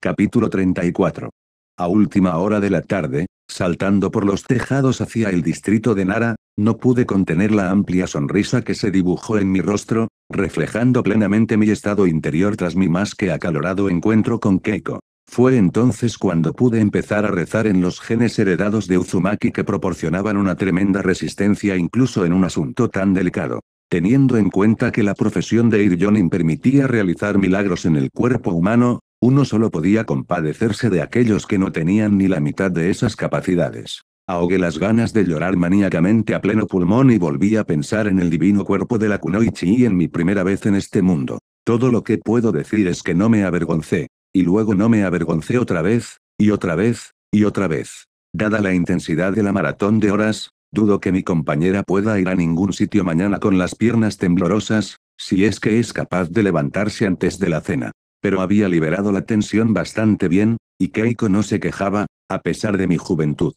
Capítulo 34. A última hora de la tarde, saltando por los tejados hacia el distrito de Nara, no pude contener la amplia sonrisa que se dibujó en mi rostro, reflejando plenamente mi estado interior tras mi más que acalorado encuentro con Keiko. Fue entonces cuando pude empezar a rezar en los genes heredados de Uzumaki que proporcionaban una tremenda resistencia incluso en un asunto tan delicado. Teniendo en cuenta que la profesión de Ir-Yonin permitía realizar milagros en el cuerpo humano, uno solo podía compadecerse de aquellos que no tenían ni la mitad de esas capacidades. Ahogué las ganas de llorar maníacamente a pleno pulmón y volví a pensar en el divino cuerpo de la Kunoichi y en mi primera vez en este mundo. Todo lo que puedo decir es que no me avergoncé. Y luego no me avergoncé otra vez, y otra vez, y otra vez. Dada la intensidad de la maratón de horas, dudo que mi compañera pueda ir a ningún sitio mañana con las piernas temblorosas, si es que es capaz de levantarse antes de la cena. Pero había liberado la tensión bastante bien, y Keiko no se quejaba, a pesar de mi juventud.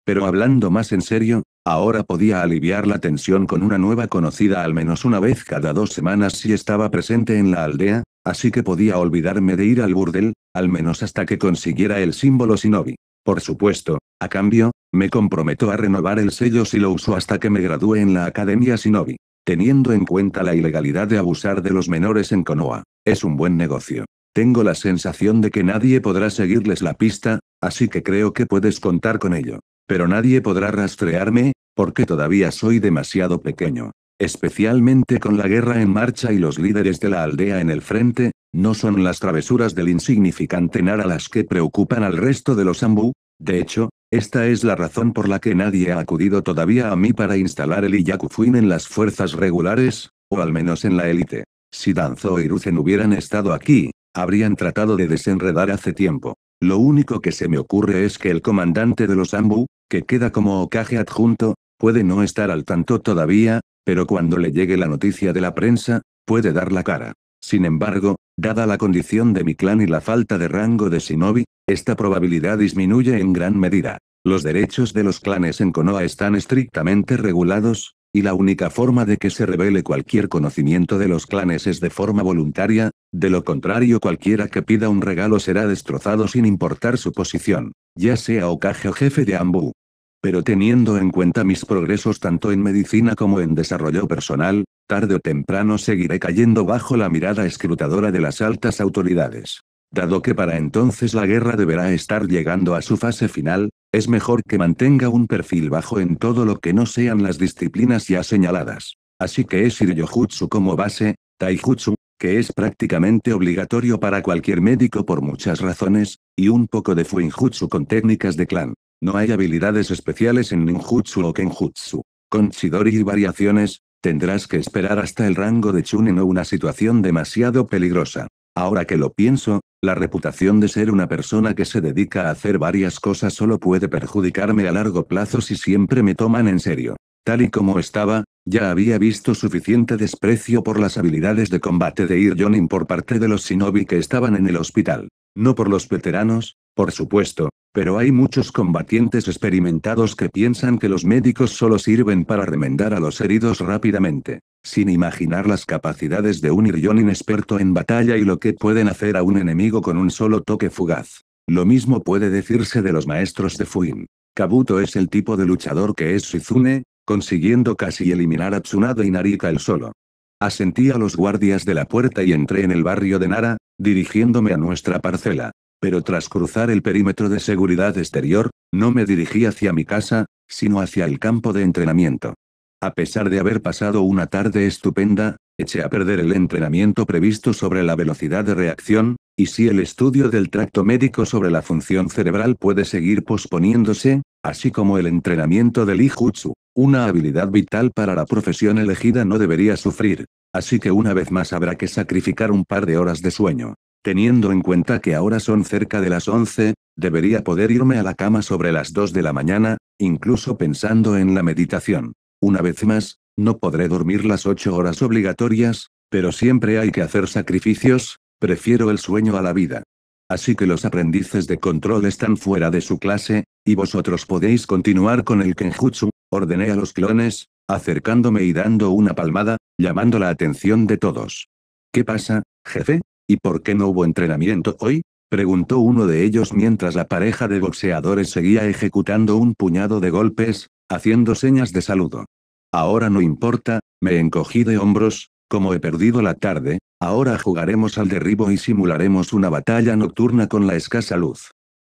Pero hablando más en serio, ahora podía aliviar la tensión con una nueva conocida al menos una vez cada 2 semanas si estaba presente en la aldea, así que podía olvidarme de ir al burdel, al menos hasta que consiguiera el símbolo shinobi. Por supuesto, a cambio, me comprometo a renovar el sello si lo uso hasta que me gradúe en la Academia Shinobi. Teniendo en cuenta la ilegalidad de abusar de los menores en Konoha, es un buen negocio. Tengo la sensación de que nadie podrá seguirles la pista, así que creo que puedes contar con ello. Pero nadie podrá rastrearme, porque todavía soy demasiado pequeño. Especialmente con la guerra en marcha y los líderes de la aldea en el frente, no son las travesuras del insignificante Nara las que preocupan al resto de los Anbu. De hecho, esta es la razón por la que nadie ha acudido todavía a mí para instalar el Iyakufuin en las fuerzas regulares, o al menos en la élite. Si Danzo y Ruzen hubieran estado aquí, habrían tratado de desenredar hace tiempo. Lo único que se me ocurre es que el comandante de los Anbu, que queda como Hokage adjunto, puede no estar al tanto todavía, pero cuando le llegue la noticia de la prensa, puede dar la cara. Sin embargo, dada la condición de mi clan y la falta de rango de shinobi, esta probabilidad disminuye en gran medida. Los derechos de los clanes en Konoha están estrictamente regulados, y la única forma de que se revele cualquier conocimiento de los clanes es de forma voluntaria, de lo contrario cualquiera que pida un regalo será destrozado sin importar su posición, ya sea Hokage o jefe de Anbu. Pero teniendo en cuenta mis progresos tanto en medicina como en desarrollo personal, tarde o temprano seguiré cayendo bajo la mirada escrutadora de las altas autoridades. Dado que para entonces la guerra deberá estar llegando a su fase final, es mejor que mantenga un perfil bajo en todo lo que no sean las disciplinas ya señaladas. Así que es Shiryo-jutsu como base, Taijutsu, que es prácticamente obligatorio para cualquier médico por muchas razones, y un poco de Fuinjutsu con técnicas de clan. No hay habilidades especiales en ninjutsu o kenjutsu. Con chidori y variaciones, tendrás que esperar hasta el rango de chunin o una situación demasiado peligrosa. Ahora que lo pienso, la reputación de ser una persona que se dedica a hacer varias cosas solo puede perjudicarme a largo plazo si siempre me toman en serio. Tal y como estaba, ya había visto suficiente desprecio por las habilidades de combate de Ir-Yonin por parte de los shinobi que estaban en el hospital. No por los veteranos, por supuesto, pero hay muchos combatientes experimentados que piensan que los médicos solo sirven para remendar a los heridos rápidamente, sin imaginar las capacidades de un Ir-Yonin experto en batalla y lo que pueden hacer a un enemigo con un solo toque fugaz. Lo mismo puede decirse de los maestros de Fuin. Kabuto es el tipo de luchador que es Shizune, consiguiendo casi eliminar a Tsunade y Narika él solo. Asentí a los guardias de la puerta y entré en el barrio de Nara, dirigiéndome a nuestra parcela. Pero tras cruzar el perímetro de seguridad exterior, no me dirigí hacia mi casa, sino hacia el campo de entrenamiento. A pesar de haber pasado una tarde estupenda, eché a perder el entrenamiento previsto sobre la velocidad de reacción, y si el estudio del tracto médico sobre la función cerebral puede seguir posponiéndose, así como el entrenamiento del Ijutsu, una habilidad vital para la profesión elegida no debería sufrir, así que una vez más habrá que sacrificar un par de horas de sueño. Teniendo en cuenta que ahora son cerca de las 11, debería poder irme a la cama sobre las 2 de la mañana, incluso pensando en la meditación. Una vez más, no podré dormir las 8 horas obligatorias, pero siempre hay que hacer sacrificios, prefiero el sueño a la vida. Así que los aprendices de control están fuera de su clase, y vosotros podéis continuar con el kenjutsu, ordené a los clones, acercándome y dando una palmada, llamando la atención de todos. ¿Qué pasa, jefe? ¿Y por qué no hubo entrenamiento hoy? preguntó uno de ellos mientras la pareja de boxeadores seguía ejecutando un puñado de golpes, haciendo señas de saludo. Ahora no importa, me encogí de hombros, como he perdido la tarde, ahora jugaremos al derribo y simularemos una batalla nocturna con la escasa luz.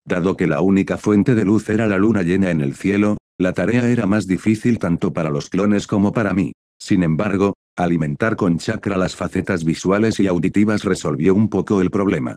Dado que la única fuente de luz era la luna llena en el cielo, la tarea era más difícil tanto para los clones como para mí. Sin embargo, alimentar con chakra las facetas visuales y auditivas resolvió un poco el problema.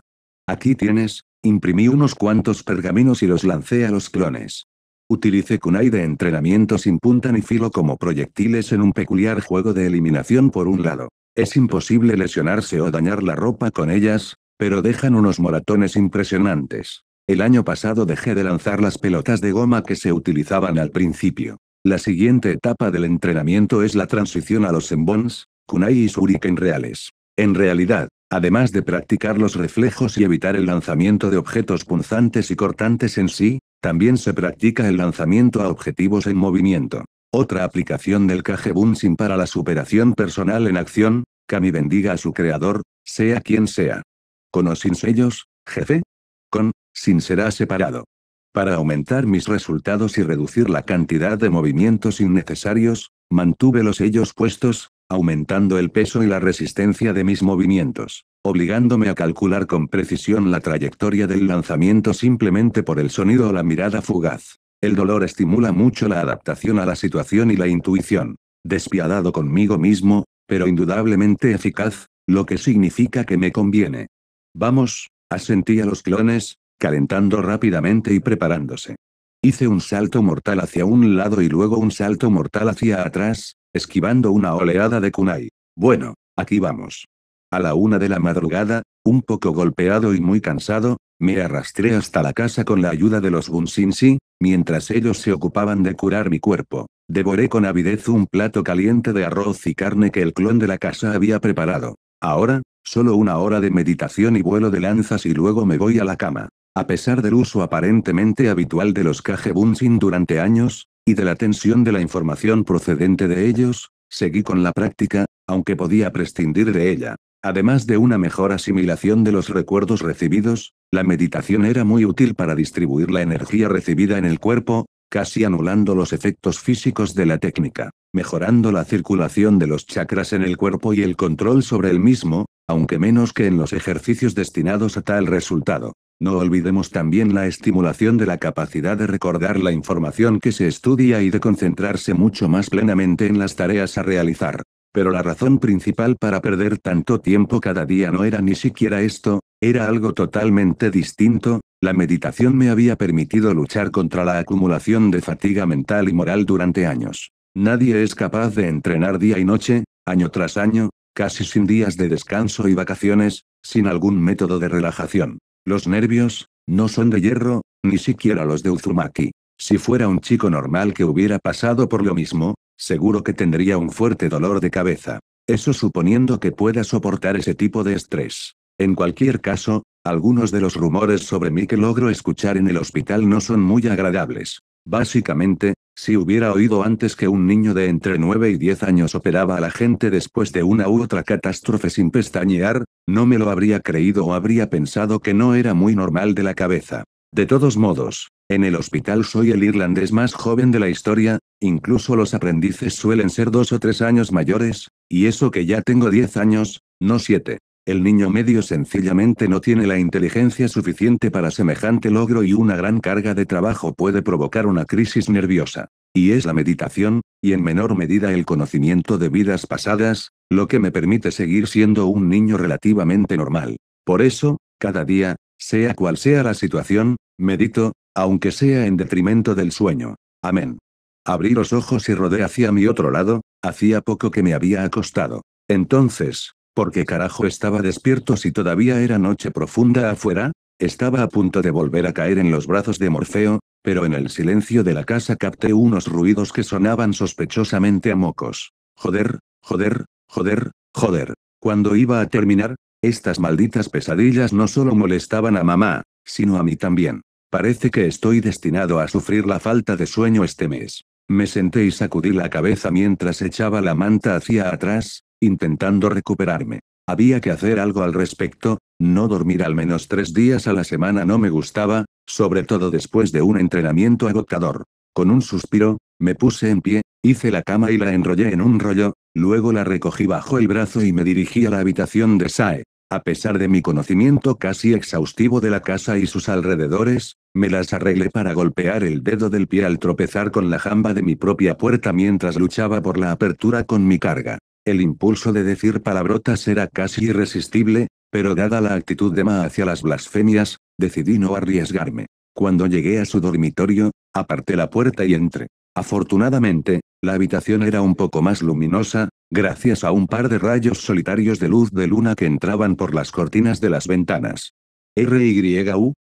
Aquí tienes, imprimí unos cuantos pergaminos y los lancé a los clones. Utilicé kunai de entrenamiento sin punta ni filo como proyectiles en un peculiar juego de eliminación por un lado. Es imposible lesionarse o dañar la ropa con ellas, pero dejan unos moratones impresionantes. El año pasado dejé de lanzar las pelotas de goma que se utilizaban al principio. La siguiente etapa del entrenamiento es la transición a los Senbons, kunai y shuriken reales. En realidad, además de practicar los reflejos y evitar el lanzamiento de objetos punzantes y cortantes en sí, también se practica el lanzamiento a objetivos en movimiento. Otra aplicación del Kage Bunshin para la superación personal en acción, Kami bendiga a su creador, sea quien sea. ¿Con o sin sellos, jefe? Con, sin será separado. Para aumentar mis resultados y reducir la cantidad de movimientos innecesarios, mantuve los sellos puestos, aumentando el peso y la resistencia de mis movimientos, obligándome a calcular con precisión la trayectoria del lanzamiento simplemente por el sonido o la mirada fugaz. El dolor estimula mucho la adaptación a la situación y la intuición. Despiadado conmigo mismo, pero indudablemente eficaz, lo que significa que me conviene. Vamos, asentí a los clones, calentando rápidamente y preparándose. Hice un salto mortal hacia un lado y luego un salto mortal hacia atrás, esquivando una oleada de kunai. Bueno, aquí vamos. A la 1 de la madrugada, un poco golpeado y muy cansado, me arrastré hasta la casa con la ayuda de los Bunshinshi, mientras ellos se ocupaban de curar mi cuerpo. Devoré con avidez un plato caliente de arroz y carne que el clon de la casa había preparado. Ahora, solo 1 hora de meditación y vuelo de lanzas y luego me voy a la cama. A pesar del uso aparentemente habitual de los Kage Bunshin durante años, y de la tensión de la información procedente de ellos, seguí con la práctica, aunque podía prescindir de ella. Además de una mejor asimilación de los recuerdos recibidos, la meditación era muy útil para distribuir la energía recibida en el cuerpo, casi anulando los efectos físicos de la técnica, mejorando la circulación de los chakras en el cuerpo y el control sobre el mismo, aunque menos que en los ejercicios destinados a tal resultado. No olvidemos también la estimulación de la capacidad de recordar la información que se estudia y de concentrarse mucho más plenamente en las tareas a realizar. Pero la razón principal para perder tanto tiempo cada día no era ni siquiera esto, era algo totalmente distinto. La meditación me había permitido luchar contra la acumulación de fatiga mental y moral durante años. Nadie es capaz de entrenar día y noche, año tras año, casi sin días de descanso y vacaciones, sin algún método de relajación. Los nervios, no son de hierro, ni siquiera los de Uzumaki. Si fuera un chico normal que hubiera pasado por lo mismo, seguro que tendría un fuerte dolor de cabeza. Eso suponiendo que pueda soportar ese tipo de estrés. En cualquier caso, algunos de los rumores sobre mí que logro escuchar en el hospital no son muy agradables. Básicamente, si hubiera oído antes que un niño de entre 9 y 10 años operaba a la gente después de una u otra catástrofe sin pestañear, no me lo habría creído o habría pensado que no era muy normal de la cabeza. De todos modos, en el hospital soy el irlandés más joven de la historia, incluso los aprendices suelen ser 2 o 3 años mayores, y eso que ya tengo 10 años, no 7. El niño medio sencillamente no tiene la inteligencia suficiente para semejante logro y una gran carga de trabajo puede provocar una crisis nerviosa. Y es la meditación, y en menor medida el conocimiento de vidas pasadas, lo que me permite seguir siendo un niño relativamente normal. Por eso, cada día, sea cual sea la situación, medito, aunque sea en detrimento del sueño. Amén. Abrí los ojos y rodé hacia mi otro lado, hacía poco que me había acostado. Entonces, ¿por qué carajo estaba despierto si todavía era noche profunda afuera? Estaba a punto de volver a caer en los brazos de Morfeo, pero en el silencio de la casa capté unos ruidos que sonaban sospechosamente a mocos. Joder, joder, joder, joder. Cuando iba a terminar, estas malditas pesadillas no solo molestaban a mamá, sino a mí también. Parece que estoy destinado a sufrir la falta de sueño este mes. Me senté y sacudí la cabeza mientras echaba la manta hacia atrás, intentando recuperarme. Había que hacer algo al respecto, No dormir al menos 3 días a la semana no me gustaba, sobre todo después de un entrenamiento agotador. Con un suspiro, me puse en pie, hice la cama y la enrollé en un rollo, luego la recogí bajo el brazo y me dirigí a la habitación de Sae. A pesar de mi conocimiento casi exhaustivo de la casa y sus alrededores, me las arreglé para golpear el dedo del pie al tropezar con la jamba de mi propia puerta mientras luchaba por la apertura con mi carga. El impulso de decir palabrotas era casi irresistible, pero dada la actitud de Ma hacia las blasfemias, decidí no arriesgarme. Cuando llegué a su dormitorio, aparté la puerta y entré. Afortunadamente, la habitación era un poco más luminosa, gracias a un par de rayos solitarios de luz de luna que entraban por las cortinas de las ventanas.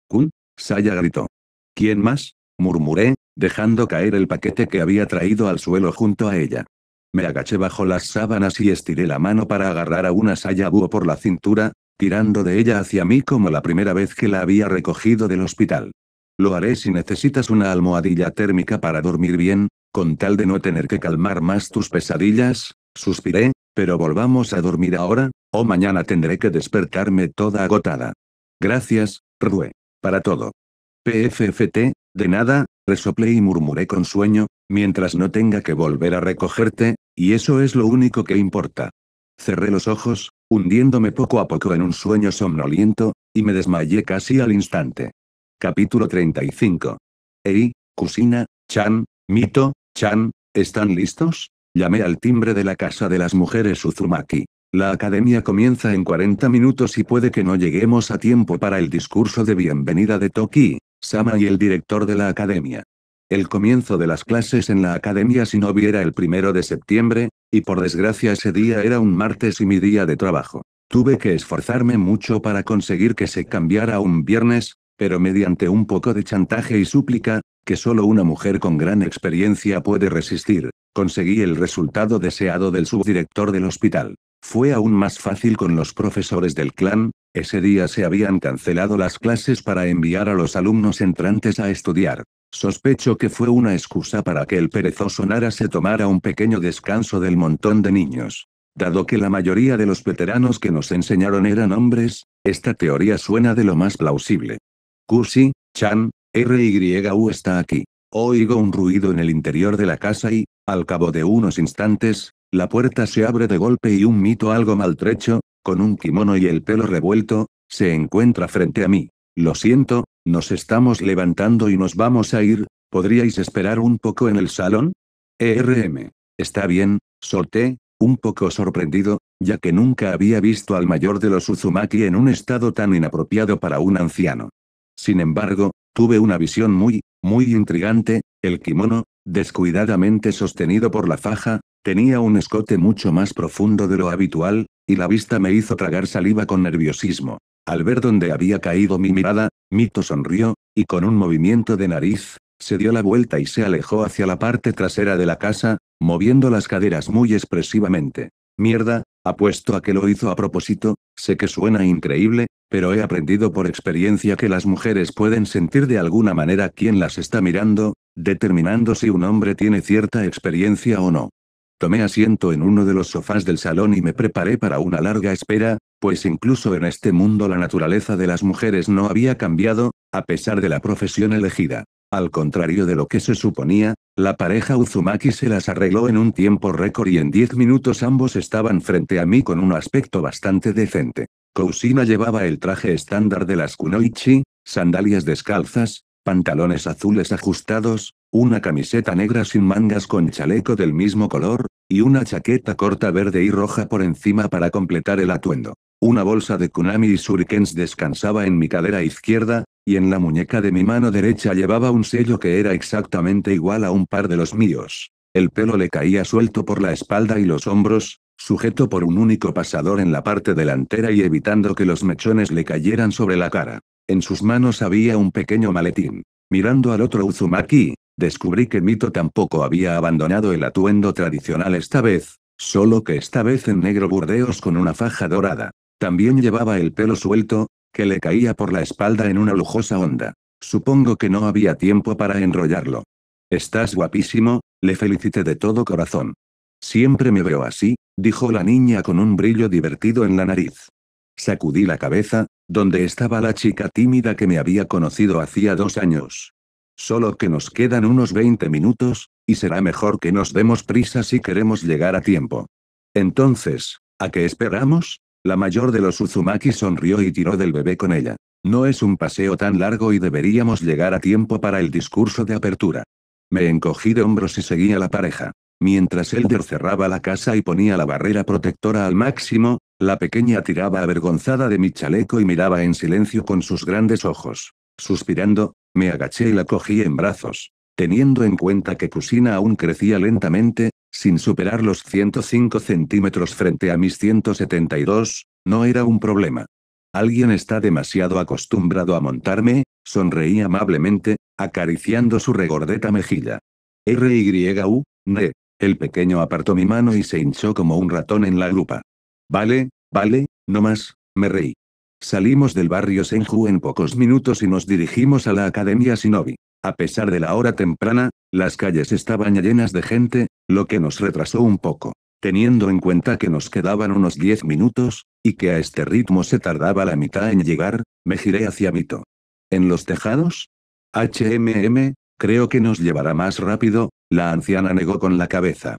¿Kun? Saya gritó. ¿Quién más? Murmuré, dejando caer el paquete que había traído al suelo junto a ella. Me agaché bajo las sábanas y estiré la mano para agarrar a una Saya búho por la cintura, tirando de ella hacia mí como la primera vez que la había recogido del hospital. Lo haré si necesitas una almohadilla térmica para dormir bien, con tal de no tener que calmar más tus pesadillas, suspiré, pero volvamos a dormir ahora, o mañana tendré que despertarme toda agotada. Gracias, Rue. Para todo. PFFT, de nada, resoplé y murmuré con sueño, mientras no tenga que volver a recogerte, y eso es lo único que importa. Cerré los ojos, hundiéndome poco a poco en un sueño somnoliento, y me desmayé casi al instante. Capítulo 35. Ei, Kusina, Chan, Mito, Chan, ¿están listos? Llamé al timbre de la casa de las mujeres Uzumaki. La academia comienza en 40 minutos y puede que no lleguemos a tiempo para el discurso de bienvenida de Toki, Sama y el director de la academia. El comienzo de las clases en la academia Shinobi era el 1 de septiembre, y por desgracia ese día era un martes y mi día de trabajo. Tuve que esforzarme mucho para conseguir que se cambiara a un viernes, pero mediante un poco de chantaje y súplica, que solo una mujer con gran experiencia puede resistir, conseguí el resultado deseado del subdirector del hospital. Fue aún más fácil con los profesores del clan, ese día se habían cancelado las clases para enviar a los alumnos entrantes a estudiar. Sospecho que fue una excusa para que el perezoso Nara se tomara un pequeño descanso del montón de niños. Dado que la mayoría de los veteranos que nos enseñaron eran hombres, esta teoría suena de lo más plausible. Kushi, Chan, RYU está aquí. Oigo un ruido en el interior de la casa y, al cabo de unos instantes, la puerta se abre de golpe y un Mito algo maltrecho, con un kimono y el pelo revuelto, se encuentra frente a mí. Lo siento, nos estamos levantando y nos vamos a ir, ¿podríais esperar un poco en el salón? Está bien, solté, un poco sorprendido, ya que nunca había visto al mayor de los Uzumaki en un estado tan inapropiado para un anciano. Sin embargo, tuve una visión muy intrigante. El kimono, descuidadamente sostenido por la faja, tenía un escote mucho más profundo de lo habitual, y la vista me hizo tragar saliva con nerviosismo. Al ver dónde había caído mi mirada, Mito sonrió, y con un movimiento de nariz, se dio la vuelta y se alejó hacia la parte trasera de la casa, moviendo las caderas muy expresivamente. Mierda, apuesto a que lo hizo a propósito, sé que suena increíble, pero he aprendido por experiencia que las mujeres pueden sentir de alguna manera quién las está mirando, determinando si un hombre tiene cierta experiencia o no. Tomé asiento en uno de los sofás del salón y me preparé para una larga espera, pues incluso en este mundo la naturaleza de las mujeres no había cambiado, a pesar de la profesión elegida. Al contrario de lo que se suponía, la pareja Uzumaki se las arregló en un tiempo récord y en 10 minutos ambos estaban frente a mí con un aspecto bastante decente. Kousina llevaba el traje estándar de las kunoichi, sandalias descalzas, pantalones azules ajustados, una camiseta negra sin mangas con chaleco del mismo color, y una chaqueta corta verde y roja por encima para completar el atuendo. Una bolsa de kunami y shurikens descansaba en mi cadera izquierda, y en la muñeca de mi mano derecha llevaba un sello que era exactamente igual a un par de los míos. El pelo le caía suelto por la espalda y los hombros, sujeto por un único pasador en la parte delantera y evitando que los mechones le cayeran sobre la cara. En sus manos había un pequeño maletín. Mirando al otro Uzumaki, descubrí que Mito tampoco había abandonado el atuendo tradicional esta vez, solo que esta vez en negro burdeos con una faja dorada. También llevaba el pelo suelto, que le caía por la espalda en una lujosa onda. Supongo que no había tiempo para enrollarlo. Estás guapísimo, le felicité de todo corazón. Siempre me veo así, dijo la niña con un brillo divertido en la nariz. Sacudí la cabeza, donde estaba la chica tímida que me había conocido hacía 2 años. Solo que nos quedan unos 20 minutos, y será mejor que nos demos prisa si queremos llegar a tiempo. Entonces, ¿a qué esperamos? La mayor de los Uzumaki sonrió y tiró del bebé con ella. No es un paseo tan largo y deberíamos llegar a tiempo para el discurso de apertura. Me encogí de hombros y seguí a la pareja. Mientras Elder cerraba la casa y ponía la barrera protectora al máximo, la pequeña tiraba avergonzada de mi chaleco y miraba en silencio con sus grandes ojos. Suspirando, me agaché y la cogí en brazos. Teniendo en cuenta que Kusina aún crecía lentamente, sin superar los 105 centímetros frente a mis 172, no era un problema. Alguien está demasiado acostumbrado a montarme, sonreí amablemente, acariciando su regordeta mejilla. RYU, ne. El pequeño apartó mi mano y se hinchó como un ratón en la grupa. Vale, no más, me reí. Salimos del barrio Senju en pocos minutos y nos dirigimos a la Academia Shinobi. A pesar de la hora temprana, las calles estaban llenas de gente, lo que nos retrasó un poco. Teniendo en cuenta que nos quedaban unos 10 minutos, y que a este ritmo se tardaba la mitad en llegar, me giré hacia Mito. ¿En los tejados? Creo que nos llevará más rápido, la anciana negó con la cabeza.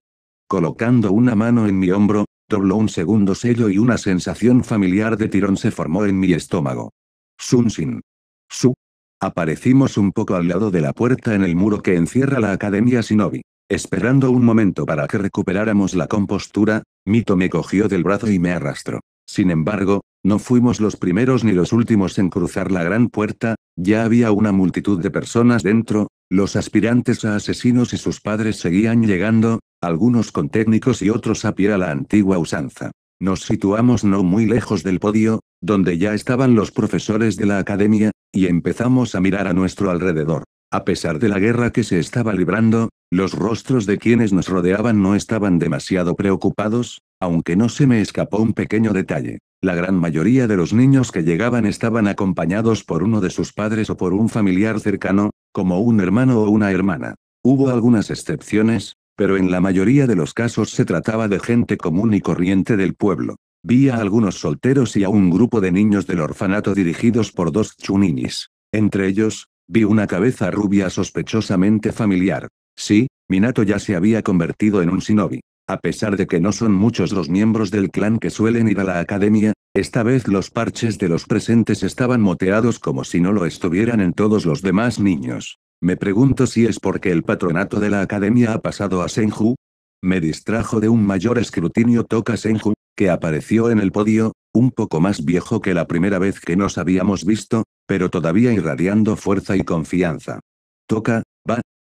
Colocando una mano en mi hombro, dobló un segundo sello y una sensación familiar de tirón se formó en mi estómago. Sun-Shin. Su. Aparecimos un poco al lado de la puerta en el muro que encierra la Academia Shinobi. Esperando un momento para que recuperáramos la compostura, Mito me cogió del brazo y me arrastró. Sin embargo, no fuimos los primeros ni los últimos en cruzar la gran puerta, ya había una multitud de personas dentro, los aspirantes a asesinos y sus padres seguían llegando, algunos con técnicos y otros a pie a la antigua usanza. Nos situamos no muy lejos del podio, donde ya estaban los profesores de la academia, y empezamos a mirar a nuestro alrededor. A pesar de la guerra que se estaba librando, los rostros de quienes nos rodeaban no estaban demasiado preocupados, aunque no se me escapó un pequeño detalle. La gran mayoría de los niños que llegaban estaban acompañados por uno de sus padres o por un familiar cercano, como un hermano o una hermana. Hubo algunas excepciones, pero en la mayoría de los casos se trataba de gente común y corriente del pueblo. Vi a algunos solteros y a un grupo de niños del orfanato dirigidos por dos chuninis. Entre ellos, vi una cabeza rubia sospechosamente familiar. Sí, Minato ya se había convertido en un shinobi. A pesar de que no son muchos los miembros del clan que suelen ir a la academia, esta vez los parches de los presentes estaban moteados como si no lo estuvieran en todos los demás niños. Me pregunto si es porque el patronato de la academia ha pasado a Senju. Me distrajo de un mayor escrutinio Toka Senju, que apareció en el podio, un poco más viejo que la primera vez que nos habíamos visto, pero todavía irradiando fuerza y confianza. Toka,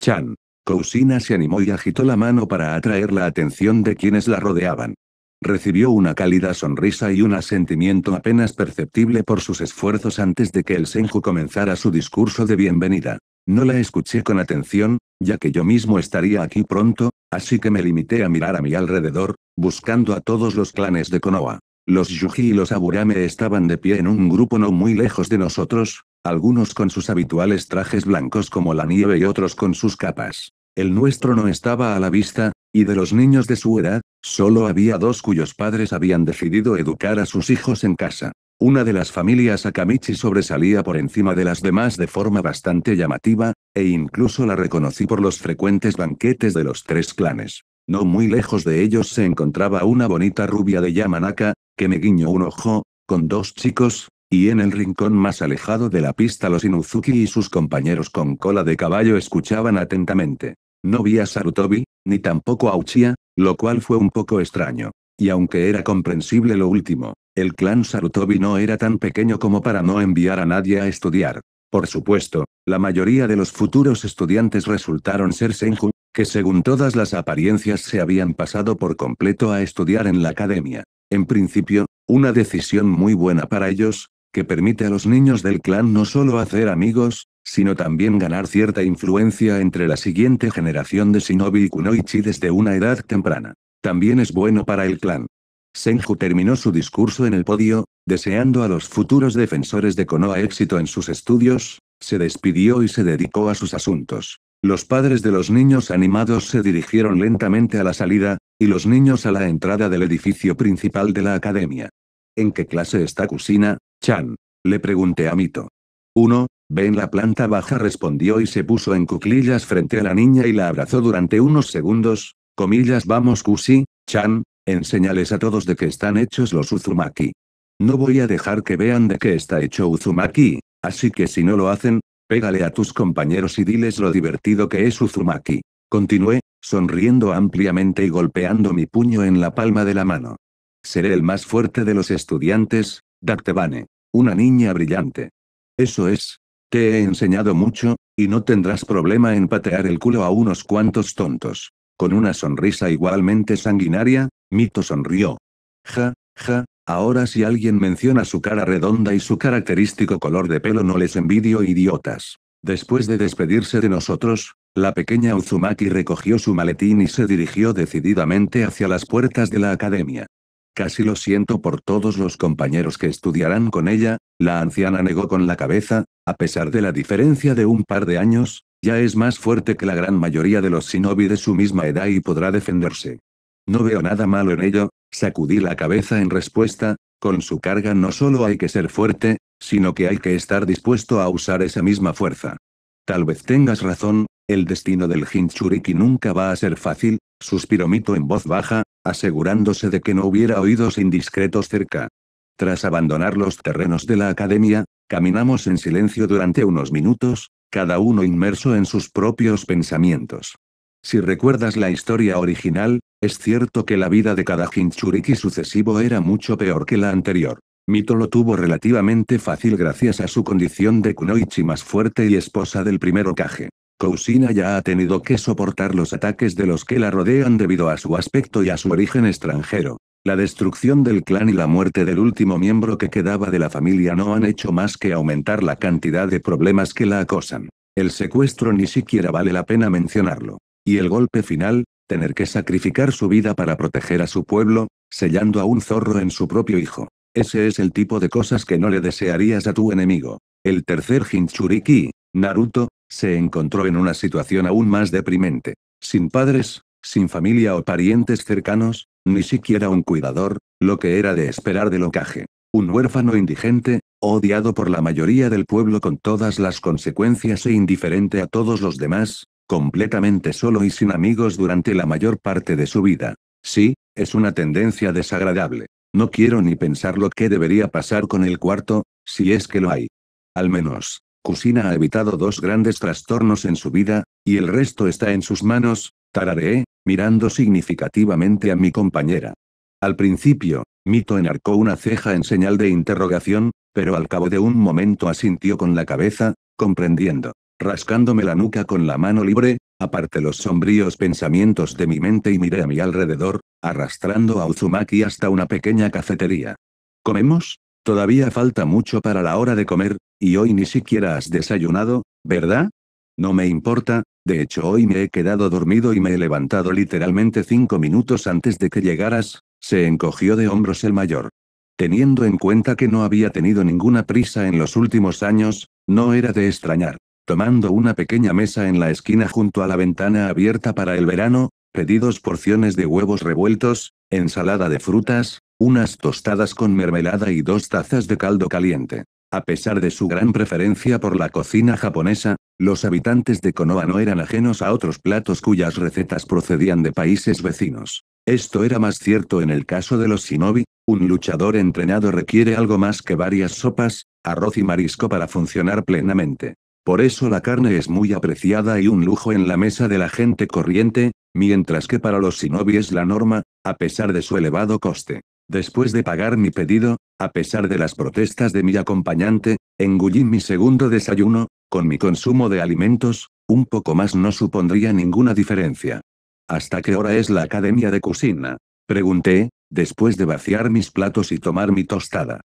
Chan. Kousina se animó y agitó la mano para atraer la atención de quienes la rodeaban. Recibió una cálida sonrisa y un asentimiento apenas perceptible por sus esfuerzos antes de que el Senju comenzara su discurso de bienvenida. No la escuché con atención, ya que yo mismo estaría aquí pronto, así que me limité a mirar a mi alrededor, buscando a todos los clanes de Konoha. Los Yuji y los Aburame estaban de pie en un grupo no muy lejos de nosotros, algunos con sus habituales trajes blancos como la nieve y otros con sus capas. El nuestro no estaba a la vista, y de los niños de su edad, solo había dos cuyos padres habían decidido educar a sus hijos en casa. Una de las familias Akamichi sobresalía por encima de las demás de forma bastante llamativa, e incluso la reconocí por los frecuentes banquetes de los tres clanes. No muy lejos de ellos se encontraba una bonita rubia de Yamanaka, que me guiñó un ojo, con dos chicos, y en el rincón más alejado de la pista los Inuzuki y sus compañeros con cola de caballo escuchaban atentamente. No vi a Sarutobi, ni tampoco a Uchiha, lo cual fue un poco extraño. Y aunque era comprensible lo último, el clan Sarutobi no era tan pequeño como para no enviar a nadie a estudiar. Por supuesto, la mayoría de los futuros estudiantes resultaron ser Senju, que según todas las apariencias se habían pasado por completo a estudiar en la academia. En principio, una decisión muy buena para ellos, que permite a los niños del clan no solo hacer amigos, sino también ganar cierta influencia entre la siguiente generación de shinobi y kunoichi desde una edad temprana. También es bueno para el clan. Senju terminó su discurso en el podio, deseando a los futuros defensores de Konoha éxito en sus estudios, se despidió y se dedicó a sus asuntos. Los padres de los niños animados se dirigieron lentamente a la salida, y los niños a la entrada del edificio principal de la academia. ¿En qué clase está Kusina, Chan? Le pregunté a Mito. Uno, ve en la planta baja, respondió y se puso en cuclillas frente a la niña y la abrazó durante unos segundos. Comillas, vamos Kushi-chan, enséñales a todos de qué están hechos los Uzumaki. No voy a dejar que vean de qué está hecho Uzumaki, así que si no lo hacen, pégale a tus compañeros y diles lo divertido que es Uzumaki. Continué, sonriendo ampliamente y golpeando mi puño en la palma de la mano. Seré el más fuerte de los estudiantes, Daktebane. Una niña brillante. Eso es. Te he enseñado mucho, y no tendrás problema en patear el culo a unos cuantos tontos. Con una sonrisa igualmente sanguinaria, Mito sonrió. Ja, ja, ahora si alguien menciona su cara redonda y su característico color de pelo no les envidio, idiotas. Después de despedirse de nosotros, la pequeña Uzumaki recogió su maletín y se dirigió decididamente hacia las puertas de la academia. Casi lo siento por todos los compañeros que estudiarán con ella, la anciana negó con la cabeza, a pesar de la diferencia de un par de años, ya es más fuerte que la gran mayoría de los shinobi de su misma edad y podrá defenderse. No veo nada malo en ello, sacudí la cabeza en respuesta, con su carga no solo hay que ser fuerte, sino que hay que estar dispuesto a usar esa misma fuerza. Tal vez tengas razón, el destino del Jinchuriki nunca va a ser fácil, suspiró Mito en voz baja, asegurándose de que no hubiera oídos indiscretos cerca. Tras abandonar los terrenos de la academia, caminamos en silencio durante unos minutos, cada uno inmerso en sus propios pensamientos. Si recuerdas la historia original, es cierto que la vida de cada Jinchuriki sucesivo era mucho peor que la anterior. Mito lo tuvo relativamente fácil gracias a su condición de kunoichi más fuerte y esposa del primer Hokage. Kusina ya ha tenido que soportar los ataques de los que la rodean debido a su aspecto y a su origen extranjero. La destrucción del clan y la muerte del último miembro que quedaba de la familia no han hecho más que aumentar la cantidad de problemas que la acosan. El secuestro ni siquiera vale la pena mencionarlo. Y el golpe final, tener que sacrificar su vida para proteger a su pueblo, sellando a un zorro en su propio hijo. Ese es el tipo de cosas que no le desearías a tu enemigo. El tercer Jinchuriki, Naruto, se encontró en una situación aún más deprimente. Sin padres, sin familia o parientes cercanos, ni siquiera un cuidador, lo que era de esperar del Hokage. Un huérfano indigente, odiado por la mayoría del pueblo con todas las consecuencias e indiferente a todos los demás, completamente solo y sin amigos durante la mayor parte de su vida. Sí, es una tendencia desagradable. No quiero ni pensar lo que debería pasar con el cuarto, si es que lo hay. Al menos, Kusina ha evitado dos grandes trastornos en su vida, y el resto está en sus manos, tarareé, mirando significativamente a mi compañera. Al principio, Mito enarcó una ceja en señal de interrogación, pero al cabo de un momento asintió con la cabeza, comprendiendo. Rascándome la nuca con la mano libre, aparté los sombríos pensamientos de mi mente y miré a mi alrededor, arrastrando a Uzumaki hasta una pequeña cafetería. ¿Comemos? Todavía falta mucho para la hora de comer, y hoy ni siquiera has desayunado, ¿verdad? No me importa, de hecho hoy me he quedado dormido y me he levantado literalmente 5 minutos antes de que llegaras, se encogió de hombros el mayor. Teniendo en cuenta que no había tenido ninguna prisa en los últimos años, no era de extrañar. Tomando una pequeña mesa en la esquina junto a la ventana abierta para el verano, pedí 2 porciones de huevos revueltos, ensalada de frutas, unas tostadas con mermelada y 2 tazas de caldo caliente. A pesar de su gran preferencia por la cocina japonesa, los habitantes de Konoha no eran ajenos a otros platos cuyas recetas procedían de países vecinos. Esto era más cierto en el caso de los shinobi, un luchador entrenado requiere algo más que varias sopas, arroz y marisco para funcionar plenamente. Por eso la carne es muy apreciada y un lujo en la mesa de la gente corriente, mientras que para los shinobi es la norma, a pesar de su elevado coste. Después de pagar mi pedido, a pesar de las protestas de mi acompañante, engullí mi segundo desayuno, con mi consumo de alimentos, un poco más no supondría ninguna diferencia. ¿Hasta qué hora es la academia de Kusina? Pregunté, después de vaciar mis platos y tomar mi tostada.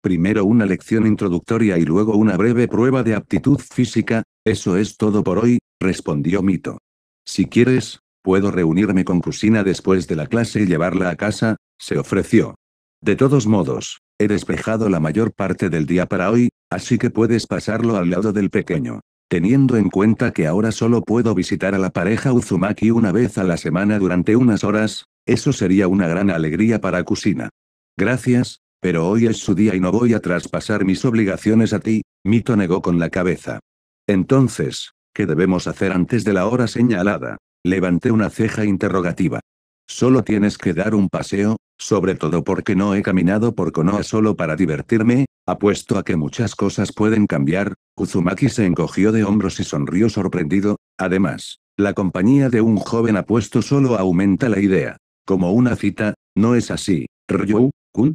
Primero una lección introductoria y luego una breve prueba de aptitud física, eso es todo por hoy, respondió Mito. Si quieres, puedo reunirme con Kusina después de la clase y llevarla a casa, se ofreció. De todos modos, he despejado la mayor parte del día para hoy, así que puedes pasarlo al lado del pequeño. Teniendo en cuenta que ahora solo puedo visitar a la pareja Uzumaki una vez a la semana durante unas horas, eso sería una gran alegría para Kusina. Gracias, Pero hoy es su día y no voy a traspasar mis obligaciones a ti, Mito negó con la cabeza. Entonces, ¿qué debemos hacer antes de la hora señalada? Levanté una ceja interrogativa. Solo tienes que dar un paseo, sobre todo porque no he caminado por Konoha solo para divertirme, apuesto a que muchas cosas pueden cambiar. Uzumaki se encogió de hombros y sonrió sorprendido. Además, la compañía de un joven apuesto solo aumenta la idea. Como una cita, ¿no es así, Ryou-kun?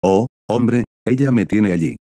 Oh, hombre, ella me tiene allí.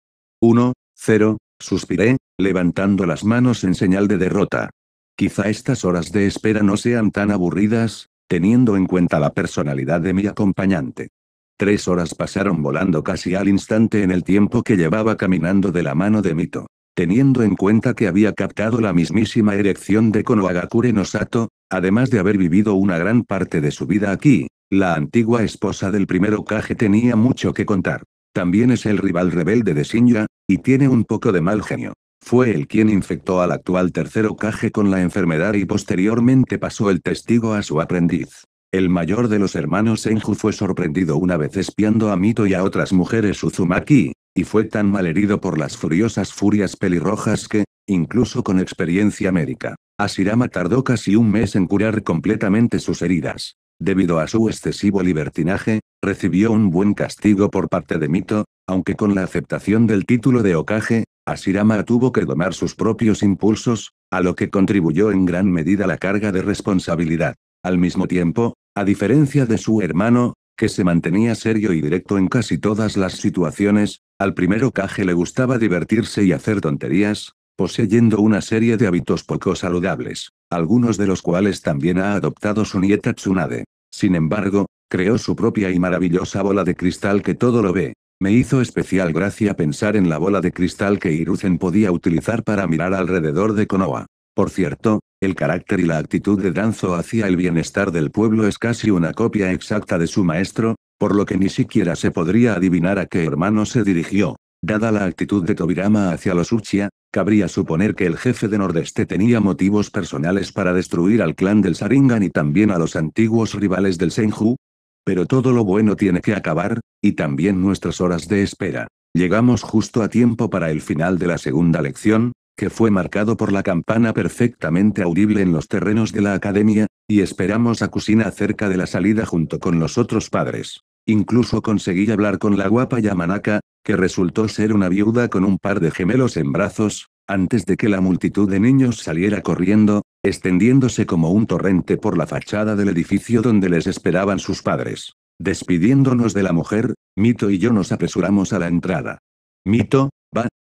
1-0, suspiré, levantando las manos en señal de derrota. Quizá estas horas de espera no sean tan aburridas, teniendo en cuenta la personalidad de mi acompañante. 3 horas pasaron volando casi al instante en el tiempo que llevaba caminando de la mano de Mito. Teniendo en cuenta que había captado la mismísima erección de Konohagakure no Sato, además de haber vivido una gran parte de su vida aquí, la antigua esposa del primer Hokage tenía mucho que contar. También es el rival rebelde de Shinya, y tiene un poco de mal genio. Fue él quien infectó al actual tercer Hokage con la enfermedad y posteriormente pasó el testigo a su aprendiz. El mayor de los hermanos Senju fue sorprendido una vez espiando a Mito y a otras mujeres Uzumaki, y fue tan malherido por las furiosas furias pelirrojas que, incluso con experiencia médica, Hashirama tardó casi un mes en curar completamente sus heridas. Debido a su excesivo libertinaje, recibió un buen castigo por parte de Mito, aunque con la aceptación del título de Hokage, Hashirama tuvo que domar sus propios impulsos, a lo que contribuyó en gran medida la carga de responsabilidad. Al mismo tiempo, a diferencia de su hermano, que se mantenía serio y directo en casi todas las situaciones, al primer Hokage le gustaba divertirse y hacer tonterías, poseyendo una serie de hábitos poco saludables, algunos de los cuales también ha adoptado su nieta Tsunade. Sin embargo, creó su propia y maravillosa bola de cristal que todo lo ve. Me hizo especial gracia pensar en la bola de cristal que Hiruzen podía utilizar para mirar alrededor de Konoha. Por cierto, el carácter y la actitud de Danzo hacia el bienestar del pueblo es casi una copia exacta de su maestro, por lo que ni siquiera se podría adivinar a qué hermano se dirigió. Dada la actitud de Tobirama hacia los Uchiha, cabría suponer que el jefe de Nordeste tenía motivos personales para destruir al clan del Sharingan y también a los antiguos rivales del Senju. Pero todo lo bueno tiene que acabar, y también nuestras horas de espera. Llegamos justo a tiempo para el final de la segunda lección, que fue marcado por la campana perfectamente audible en los terrenos de la academia, y esperamos a Kusina cerca de la salida junto con los otros padres. Incluso conseguí hablar con la guapa Yamanaka, que resultó ser una viuda con un par de gemelos en brazos, antes de que la multitud de niños saliera corriendo, extendiéndose como un torrente por la fachada del edificio donde les esperaban sus padres. Despidiéndonos de la mujer, Mito y yo nos apresuramos a la entrada. Mito,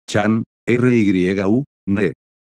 Chan, RYU, Ne.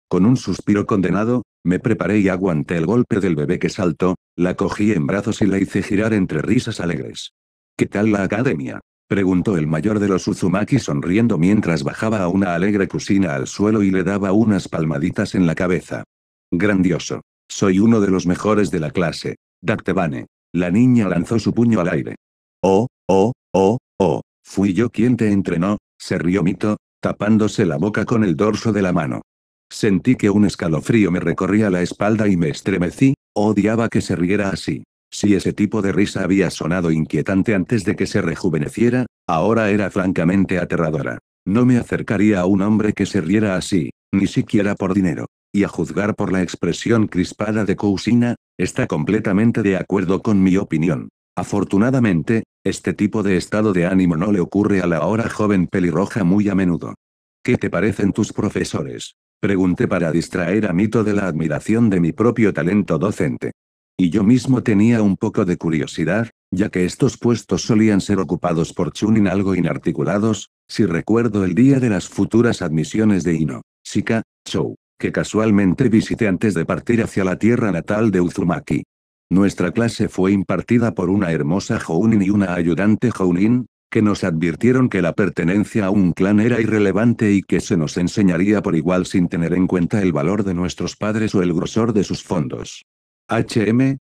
Con un suspiro condenado, me preparé y aguanté el golpe del bebé que saltó, la cogí en brazos y la hice girar entre risas alegres. ¿Qué tal la academia?, preguntó el mayor de los Uzumaki sonriendo mientras bajaba a una alegre Kusina al suelo y le daba unas palmaditas en la cabeza. Grandioso. Soy uno de los mejores de la clase. Daktebane. La niña lanzó su puño al aire. Oh, oh, oh, oh, fui yo quien te entrenó, se rió Mito, tapándose la boca con el dorso de la mano. Sentí que un escalofrío me recorría la espalda y me estremecí, odiaba que se riera así. Si ese tipo de risa había sonado inquietante antes de que se rejuveneciera, ahora era francamente aterradora. No me acercaría a un hombre que se riera así, ni siquiera por dinero. Y a juzgar por la expresión crispada de Kusina, está completamente de acuerdo con mi opinión. Afortunadamente, este tipo de estado de ánimo no le ocurre a la ahora joven pelirroja muy a menudo. ¿Qué te parecen tus profesores?, pregunté para distraer a Mito de la admiración de mi propio talento docente. Y yo mismo tenía un poco de curiosidad, ya que estos puestos solían ser ocupados por chunin algo inarticulados, si recuerdo el día de las futuras admisiones de Ino, Shika, Chou, que casualmente visité antes de partir hacia la tierra natal de Uzumaki. Nuestra clase fue impartida por una hermosa Jounin y una ayudante Jounin, que nos advirtieron que la pertenencia a un clan era irrelevante y que se nos enseñaría por igual sin tener en cuenta el valor de nuestros padres o el grosor de sus fondos.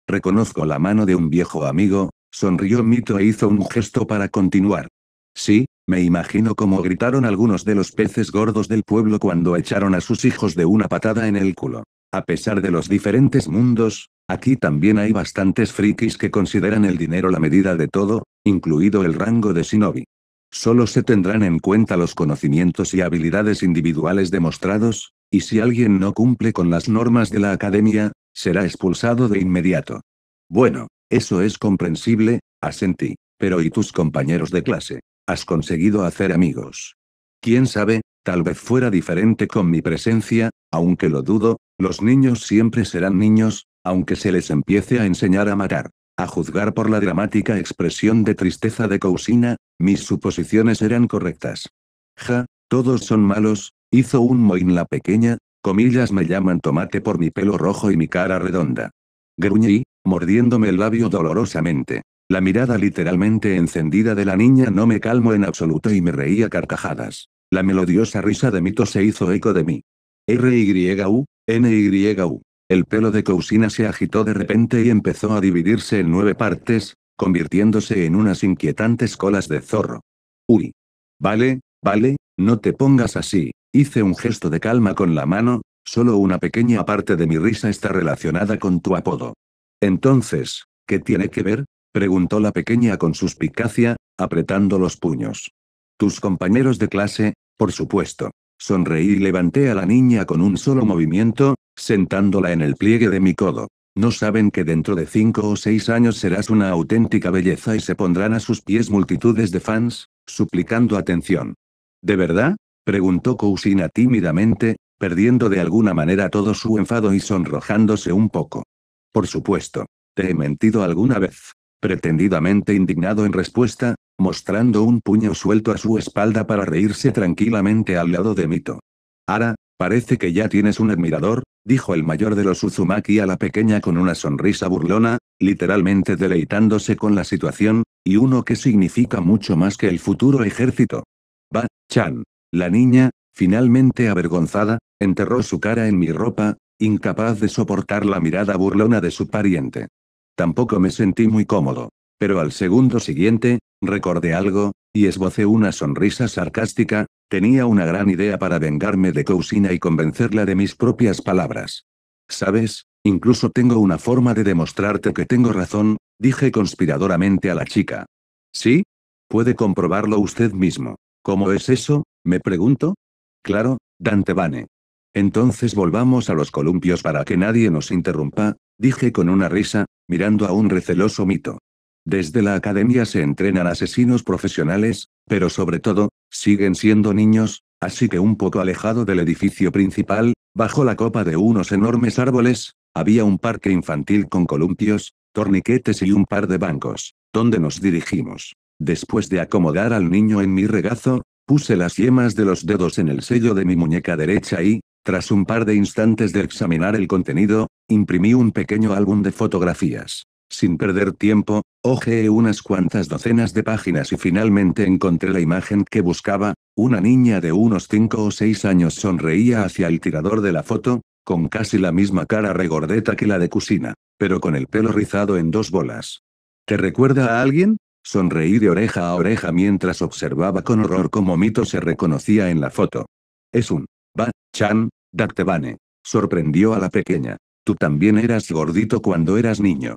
Reconozco la mano de un viejo amigo, sonrió Mito e hizo un gesto para continuar. Sí, me imagino cómo gritaron algunos de los peces gordos del pueblo cuando echaron a sus hijos de una patada en el culo. A pesar de los diferentes mundos, aquí también hay bastantes frikis que consideran el dinero la medida de todo, incluido el rango de shinobi. Solo se tendrán en cuenta los conocimientos y habilidades individuales demostrados, y si alguien no cumple con las normas de la academia, será expulsado de inmediato. Bueno, eso es comprensible, asentí. Pero ¿y tus compañeros de clase? ¿Has conseguido hacer amigos? Quién sabe, tal vez fuera diferente con mi presencia, aunque lo dudo, los niños siempre serán niños, aunque se les empiece a enseñar a matar. A juzgar por la dramática expresión de tristeza de Cousina, mis suposiciones eran correctas. Ja, todos son malos, hizo un mohín la pequeña, comillas me llaman tomate por mi pelo rojo y mi cara redonda. Gruñí, mordiéndome el labio dolorosamente. La mirada literalmente encendida de la niña no me calmó en absoluto y me reí a carcajadas. La melodiosa risa de Mito se hizo eco de mí. RYU, NYU. El pelo de Cousina se agitó de repente y empezó a dividirse en 9 partes, convirtiéndose en unas inquietantes colas de zorro. Uy. Vale, vale, no te pongas así, hice un gesto de calma con la mano, solo una pequeña parte de mi risa está relacionada con tu apodo. Entonces, ¿qué tiene que ver? Preguntó la pequeña con suspicacia, apretando los puños. Tus compañeros de clase, por supuesto. Sonreí y levanté a la niña con un solo movimiento, sentándola en el pliegue de mi codo. No saben que dentro de 5 o 6 años serás una auténtica belleza y se pondrán a sus pies multitudes de fans, suplicando atención. ¿De verdad? Preguntó Cousina tímidamente, perdiendo de alguna manera todo su enfado y sonrojándose un poco. Por supuesto. ¿Te he mentido alguna vez? Pretendidamente indignado en respuesta, mostrando un puño suelto a su espalda para reírse tranquilamente al lado de Mito. Ara, parece que ya tienes un admirador, dijo el mayor de los Uzumaki a la pequeña con una sonrisa burlona, literalmente deleitándose con la situación, y uno que significa mucho más que el futuro ejército. Ba-chan. La niña, finalmente avergonzada, enterró su cara en mi ropa, incapaz de soportar la mirada burlona de su pariente. Tampoco me sentí muy cómodo. Pero al segundo siguiente, recordé algo, y esbocé una sonrisa sarcástica, tenía una gran idea para vengarme de Cousina y convencerla de mis propias palabras. ¿Sabes? Incluso tengo una forma de demostrarte que tengo razón, dije conspiradoramente a la chica. ¿Sí? Puede comprobarlo usted mismo. ¿Cómo es eso? Me pregunto. Claro, Dante Bane. Entonces volvamos a los columpios para que nadie nos interrumpa, dije con una risa, mirando a un receloso Mito. Desde la academia se entrenan asesinos profesionales, pero sobre todo, siguen siendo niños, así que un poco alejado del edificio principal, bajo la copa de unos enormes árboles, había un parque infantil con columpios, torniquetes y un par de bancos, donde nos dirigimos. Después de acomodar al niño en mi regazo, puse las yemas de los dedos en el sello de mi muñeca derecha y, tras un par de instantes de examinar el contenido, imprimí un pequeño álbum de fotografías. Sin perder tiempo, hojeé unas cuantas docenas de páginas y finalmente encontré la imagen que buscaba, una niña de unos 5 o 6 años sonreía hacia el tirador de la foto, con casi la misma cara regordeta que la de Cousina, pero con el pelo rizado en 2 bolas. ¿Te recuerda a alguien? Sonreí de oreja a oreja mientras observaba con horror cómo Mito se reconocía en la foto. Es un Ba-chan, Daktebane. Sorprendió a la pequeña. Tú también eras gordito cuando eras niño.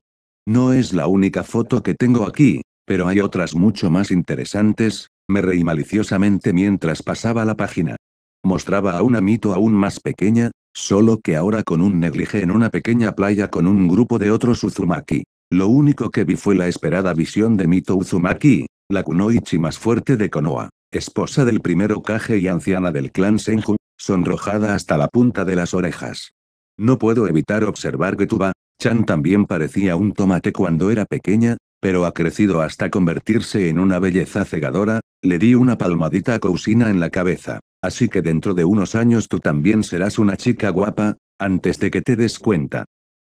No es la única foto que tengo aquí, pero hay otras mucho más interesantes, me reí maliciosamente mientras pasaba la página. Mostraba a una Mito aún más pequeña, solo que ahora con un negligé en una pequeña playa con un grupo de otros Uzumaki. Lo único que vi fue la esperada visión de Mito Uzumaki, la kunoichi más fuerte de Konoha, esposa del primer Hokage y anciana del clan Senju, sonrojada hasta la punta de las orejas. No puedo evitar observar que Tuba-chan también parecía un tomate cuando era pequeña, pero ha crecido hasta convertirse en una belleza cegadora, le di una palmadita a Cousina en la cabeza. Así que dentro de unos años tú también serás una chica guapa, antes de que te des cuenta.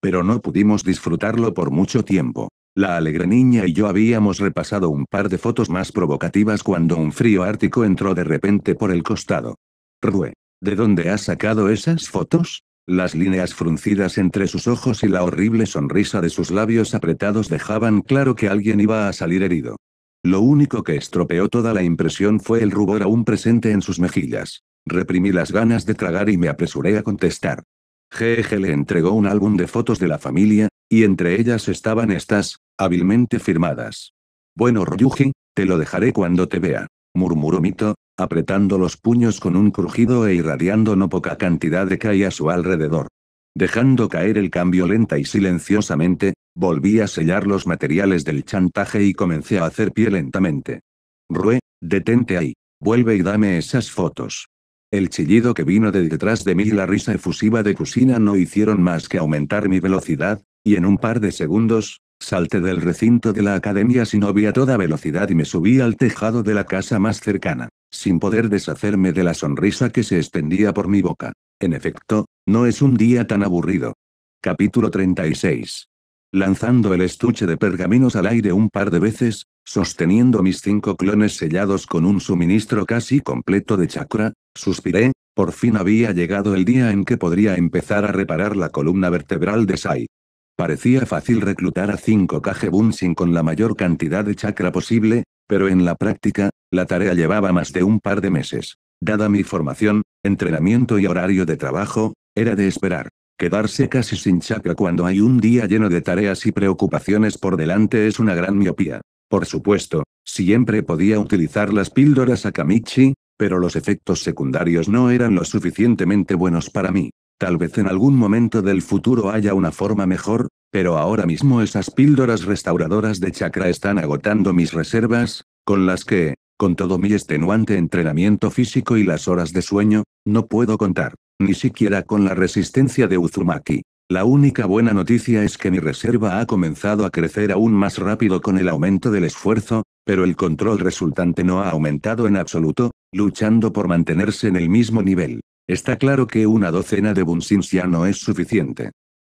Pero no pudimos disfrutarlo por mucho tiempo. La alegre niña y yo habíamos repasado un par de fotos más provocativas cuando un frío ártico entró de repente por el costado. Rue, ¿de dónde has sacado esas fotos? Las líneas fruncidas entre sus ojos y la horrible sonrisa de sus labios apretados dejaban claro que alguien iba a salir herido. Lo único que estropeó toda la impresión fue el rubor aún presente en sus mejillas. Reprimí las ganas de tragar y me apresuré a contestar. Jeje le entregó un álbum de fotos de la familia, y entre ellas estaban estas, hábilmente firmadas. Bueno Ryuji, te lo dejaré cuando te vea. murmuró Mito, apretando los puños con un crujido e irradiando no poca cantidad de Kai a su alrededor. Dejando caer el cambio lenta y silenciosamente, volví a sellar los materiales del chantaje y comencé a hacer pie lentamente. Rue, detente ahí. Vuelve y dame esas fotos. El chillido que vino de detrás de mí y la risa efusiva de Kusina no hicieron más que aumentar mi velocidad, y en un par de segundos, salté del recinto de la academia sin obvia a toda velocidad y me subí al tejado de la casa más cercana, sin poder deshacerme de la sonrisa que se extendía por mi boca. En efecto, no es un día tan aburrido. Capítulo 36. Lanzando el estuche de pergaminos al aire un par de veces, sosteniendo mis 5 clones sellados con un suministro casi completo de chakra, suspiré, por fin había llegado el día en que podría empezar a reparar la columna vertebral de Sai. Parecía fácil reclutar a 5 Kage Bunshin con la mayor cantidad de chakra posible, pero en la práctica, la tarea llevaba más de un par de meses. Dada mi formación, entrenamiento y horario de trabajo, era de esperar. Quedarse casi sin chakra cuando hay un día lleno de tareas y preocupaciones por delante es una gran miopía. Por supuesto, siempre podía utilizar las píldoras Akamichi, pero los efectos secundarios no eran lo suficientemente buenos para mí. Tal vez en algún momento del futuro haya una forma mejor, pero ahora mismo esas píldoras restauradoras de chakra están agotando mis reservas, con las que, con todo mi extenuante entrenamiento físico y las horas de sueño, no puedo contar, ni siquiera con la resistencia de Uzumaki. La única buena noticia es que mi reserva ha comenzado a crecer aún más rápido con el aumento del esfuerzo, pero el control resultante no ha aumentado en absoluto, luchando por mantenerse en el mismo nivel. Está claro que una docena de Bunshins ya no es suficiente.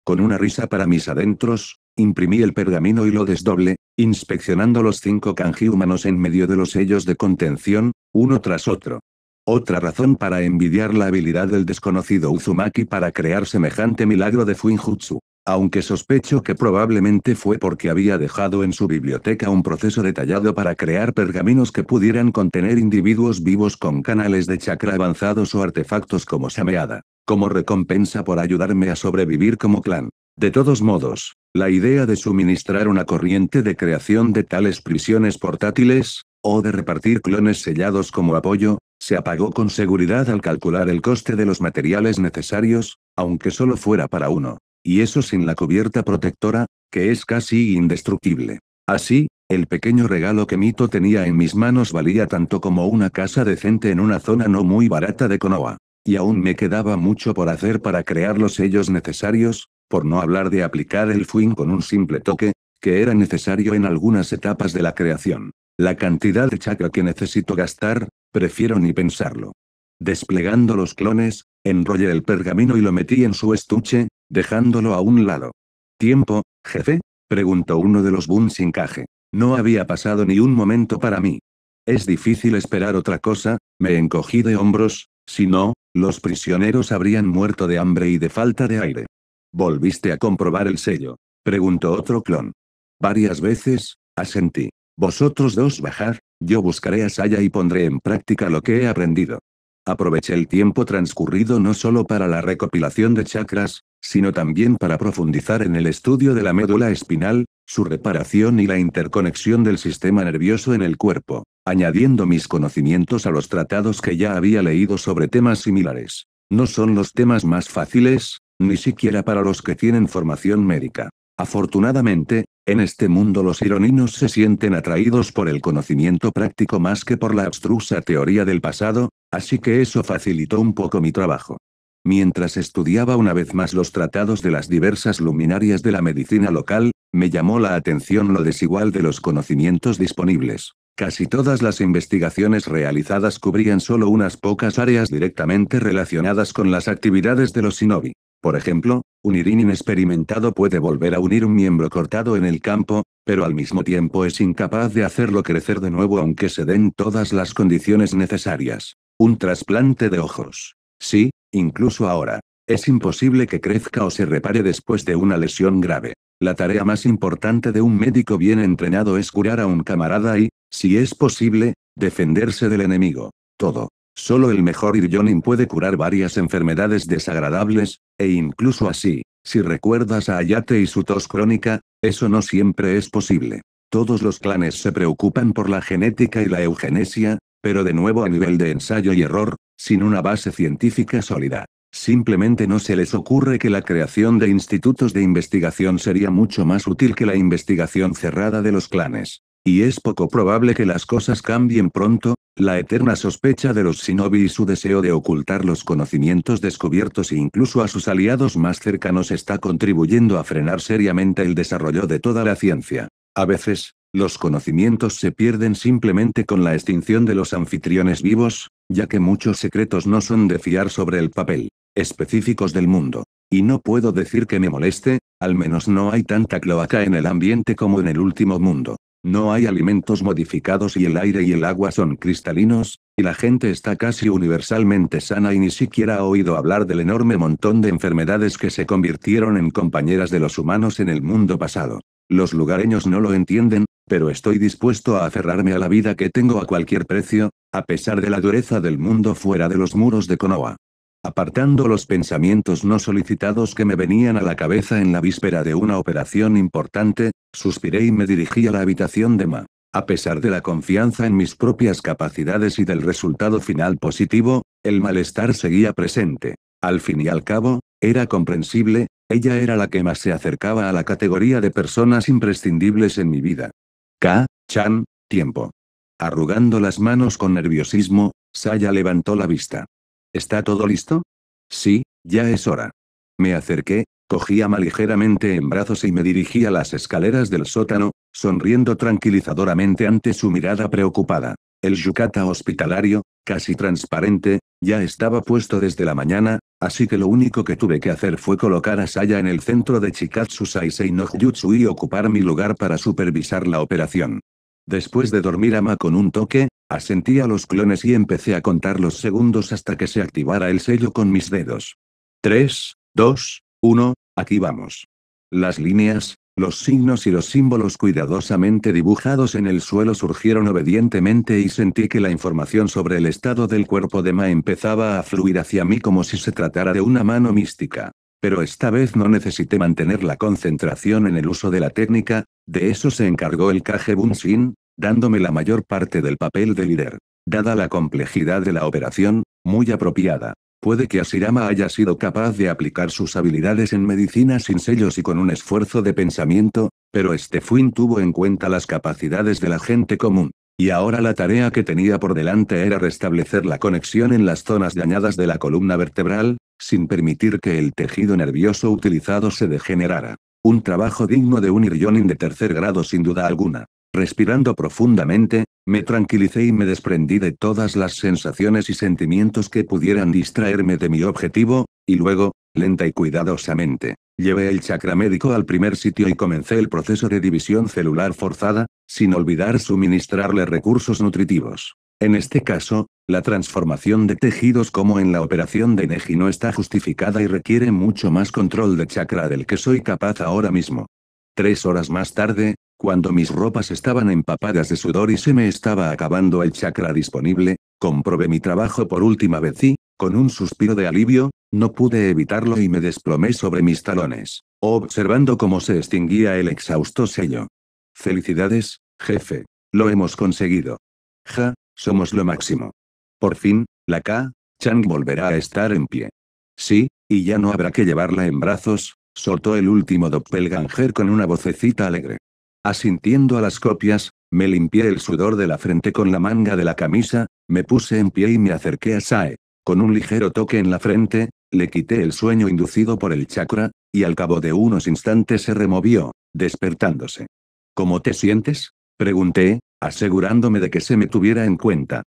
Con una risa para mis adentros, imprimí el pergamino y lo desdoblé, inspeccionando los 5 kanji humanos en medio de los sellos de contención, uno tras otro. Otra razón para envidiar la habilidad del desconocido Uzumaki para crear semejante milagro de Fuinjutsu. Aunque sospecho que probablemente fue porque había dejado en su biblioteca un proceso detallado para crear pergaminos que pudieran contener individuos vivos con canales de chakra avanzados o artefactos como Sameada, como recompensa por ayudarme a sobrevivir como clan. De todos modos, la idea de suministrar una corriente de creación de tales prisiones portátiles, o de repartir clones sellados como apoyo, se apagó con seguridad al calcular el coste de los materiales necesarios, aunque solo fuera para uno. Y eso sin la cubierta protectora, que es casi indestructible. Así, el pequeño regalo que Mito tenía en mis manos valía tanto como una casa decente en una zona no muy barata de Konoha. Y aún me quedaba mucho por hacer para crear los sellos necesarios, por no hablar de aplicar el Fuin con un simple toque, que era necesario en algunas etapas de la creación. La cantidad de chakra que necesito gastar, prefiero ni pensarlo. Desplegando los clones, enrollé el pergamino y lo metí en su estuche, dejándolo a un lado. ¿Tiempo, jefe?, preguntó uno de los Bunshin Kage. No había pasado ni un momento para mí. Es difícil esperar otra cosa, me encogí de hombros, si no, los prisioneros habrían muerto de hambre y de falta de aire. ¿Volviste a comprobar el sello?, preguntó otro clon. Varias veces, asentí. Vosotros dos bajad, yo buscaré a Saya y pondré en práctica lo que he aprendido. Aproveché el tiempo transcurrido no solo para la recopilación de chakras, sino también para profundizar en el estudio de la médula espinal, su reparación y la interconexión del sistema nervioso en el cuerpo, añadiendo mis conocimientos a los tratados que ya había leído sobre temas similares. No son los temas más fáciles, ni siquiera para los que tienen formación médica. Afortunadamente, en este mundo los ironinos se sienten atraídos por el conocimiento práctico más que por la abstrusa teoría del pasado, así que eso facilitó un poco mi trabajo. Mientras estudiaba una vez más los tratados de las diversas luminarias de la medicina local, me llamó la atención lo desigual de los conocimientos disponibles. Casi todas las investigaciones realizadas cubrían solo unas pocas áreas directamente relacionadas con las actividades de los shinobi. Por ejemplo, un irin inexperimentado puede volver a unir un miembro cortado en el campo, pero al mismo tiempo es incapaz de hacerlo crecer de nuevo aunque se den todas las condiciones necesarias. Un trasplante de ojos. Sí, incluso ahora. Es imposible que crezca o se repare después de una lesión grave. La tarea más importante de un médico bien entrenado es curar a un camarada y, si es posible, defenderse del enemigo. Todo. Solo el mejor Iryonin puede curar varias enfermedades desagradables, e incluso así, si recuerdas a Ayate y su tos crónica, eso no siempre es posible. Todos los clanes se preocupan por la genética y la eugenesia, Pero de nuevo a nivel de ensayo y error, sin una base científica sólida. Simplemente no se les ocurre que la creación de institutos de investigación sería mucho más útil que la investigación cerrada de los clanes. Y es poco probable que las cosas cambien pronto. La eterna sospecha de los shinobi y su deseo de ocultar los conocimientos descubiertos e incluso a sus aliados más cercanos está contribuyendo a frenar seriamente el desarrollo de toda la ciencia. A veces, los conocimientos se pierden simplemente con la extinción de los anfitriones vivos, ya que muchos secretos no son de fiar sobre el papel específicos del mundo. Y no puedo decir que me moleste, al menos no hay tanta cloaca en el ambiente como en el último mundo. No hay alimentos modificados y el aire y el agua son cristalinos, y la gente está casi universalmente sana y ni siquiera ha oído hablar del enorme montón de enfermedades que se convirtieron en compañeras de los humanos en el mundo pasado. Los lugareños no lo entienden, pero estoy dispuesto a aferrarme a la vida que tengo a cualquier precio, a pesar de la dureza del mundo fuera de los muros de Konoha. Apartando los pensamientos no solicitados que me venían a la cabeza en la víspera de una operación importante, suspiré y me dirigí a la habitación de Ma. A pesar de la confianza en mis propias capacidades y del resultado final positivo, el malestar seguía presente. Al fin y al cabo, era comprensible, ella era la que más se acercaba a la categoría de personas imprescindibles en mi vida. K-chan, tiempo. Arrugando las manos con nerviosismo, Saya levantó la vista. ¿Está todo listo? Sí, ya es hora. Me acerqué, cogí a Ma ligeramente en brazos y me dirigí a las escaleras del sótano, sonriendo tranquilizadoramente ante su mirada preocupada. El yukata hospitalario, casi transparente, ya estaba puesto desde la mañana, así que lo único que tuve que hacer fue colocar a Saya en el centro de Chikatsu Saisei no Jutsu y ocupar mi lugar para supervisar la operación. Después de dormir a Ma con un toque, asentí a los clones y empecé a contar los segundos hasta que se activara el sello con mis dedos. 3, 2, 1, aquí vamos. Las líneas, los signos y los símbolos cuidadosamente dibujados en el suelo surgieron obedientemente y sentí que la información sobre el estado del cuerpo de Ma empezaba a fluir hacia mí como si se tratara de una mano mística. Pero esta vez no necesité mantener la concentración en el uso de la técnica, de eso se encargó el Kage Bunshin, dándome la mayor parte del papel de líder. Dada la complejidad de la operación, muy apropiada. Puede que Ashirama haya sido capaz de aplicar sus habilidades en medicina sin sellos y con un esfuerzo de pensamiento, pero Stefan tuvo en cuenta las capacidades de la gente común. Y ahora la tarea que tenía por delante era restablecer la conexión en las zonas dañadas de la columna vertebral, sin permitir que el tejido nervioso utilizado se degenerara. Un trabajo digno de un Iryonin de tercer grado sin duda alguna. Respirando profundamente, me tranquilicé y me desprendí de todas las sensaciones y sentimientos que pudieran distraerme de mi objetivo, y luego, lenta y cuidadosamente, llevé el chakra médico al primer sitio y comencé el proceso de división celular forzada, sin olvidar suministrarle recursos nutritivos. En este caso, la transformación de tejidos como en la operación de Neji no está justificada y requiere mucho más control de chakra del que soy capaz ahora mismo. 3 horas más tarde, cuando mis ropas estaban empapadas de sudor y se me estaba acabando el chakra disponible, comprobé mi trabajo por última vez y, con un suspiro de alivio, no pude evitarlo y me desplomé sobre mis talones, observando cómo se extinguía el exhausto sello. Felicidades, jefe. Lo hemos conseguido. Ja, somos lo máximo. Por fin, la K-chan volverá a estar en pie. Sí, y ya no habrá que llevarla en brazos, soltó el último doppelganger con una vocecita alegre. Asintiendo a las copias, me limpié el sudor de la frente con la manga de la camisa, me puse en pie y me acerqué a Sae. Con un ligero toque en la frente, le quité el sueño inducido por el chakra, y al cabo de unos instantes se removió, despertándose. ¿Cómo te sientes?, pregunté, asegurándome de que se me tuviera en cuenta.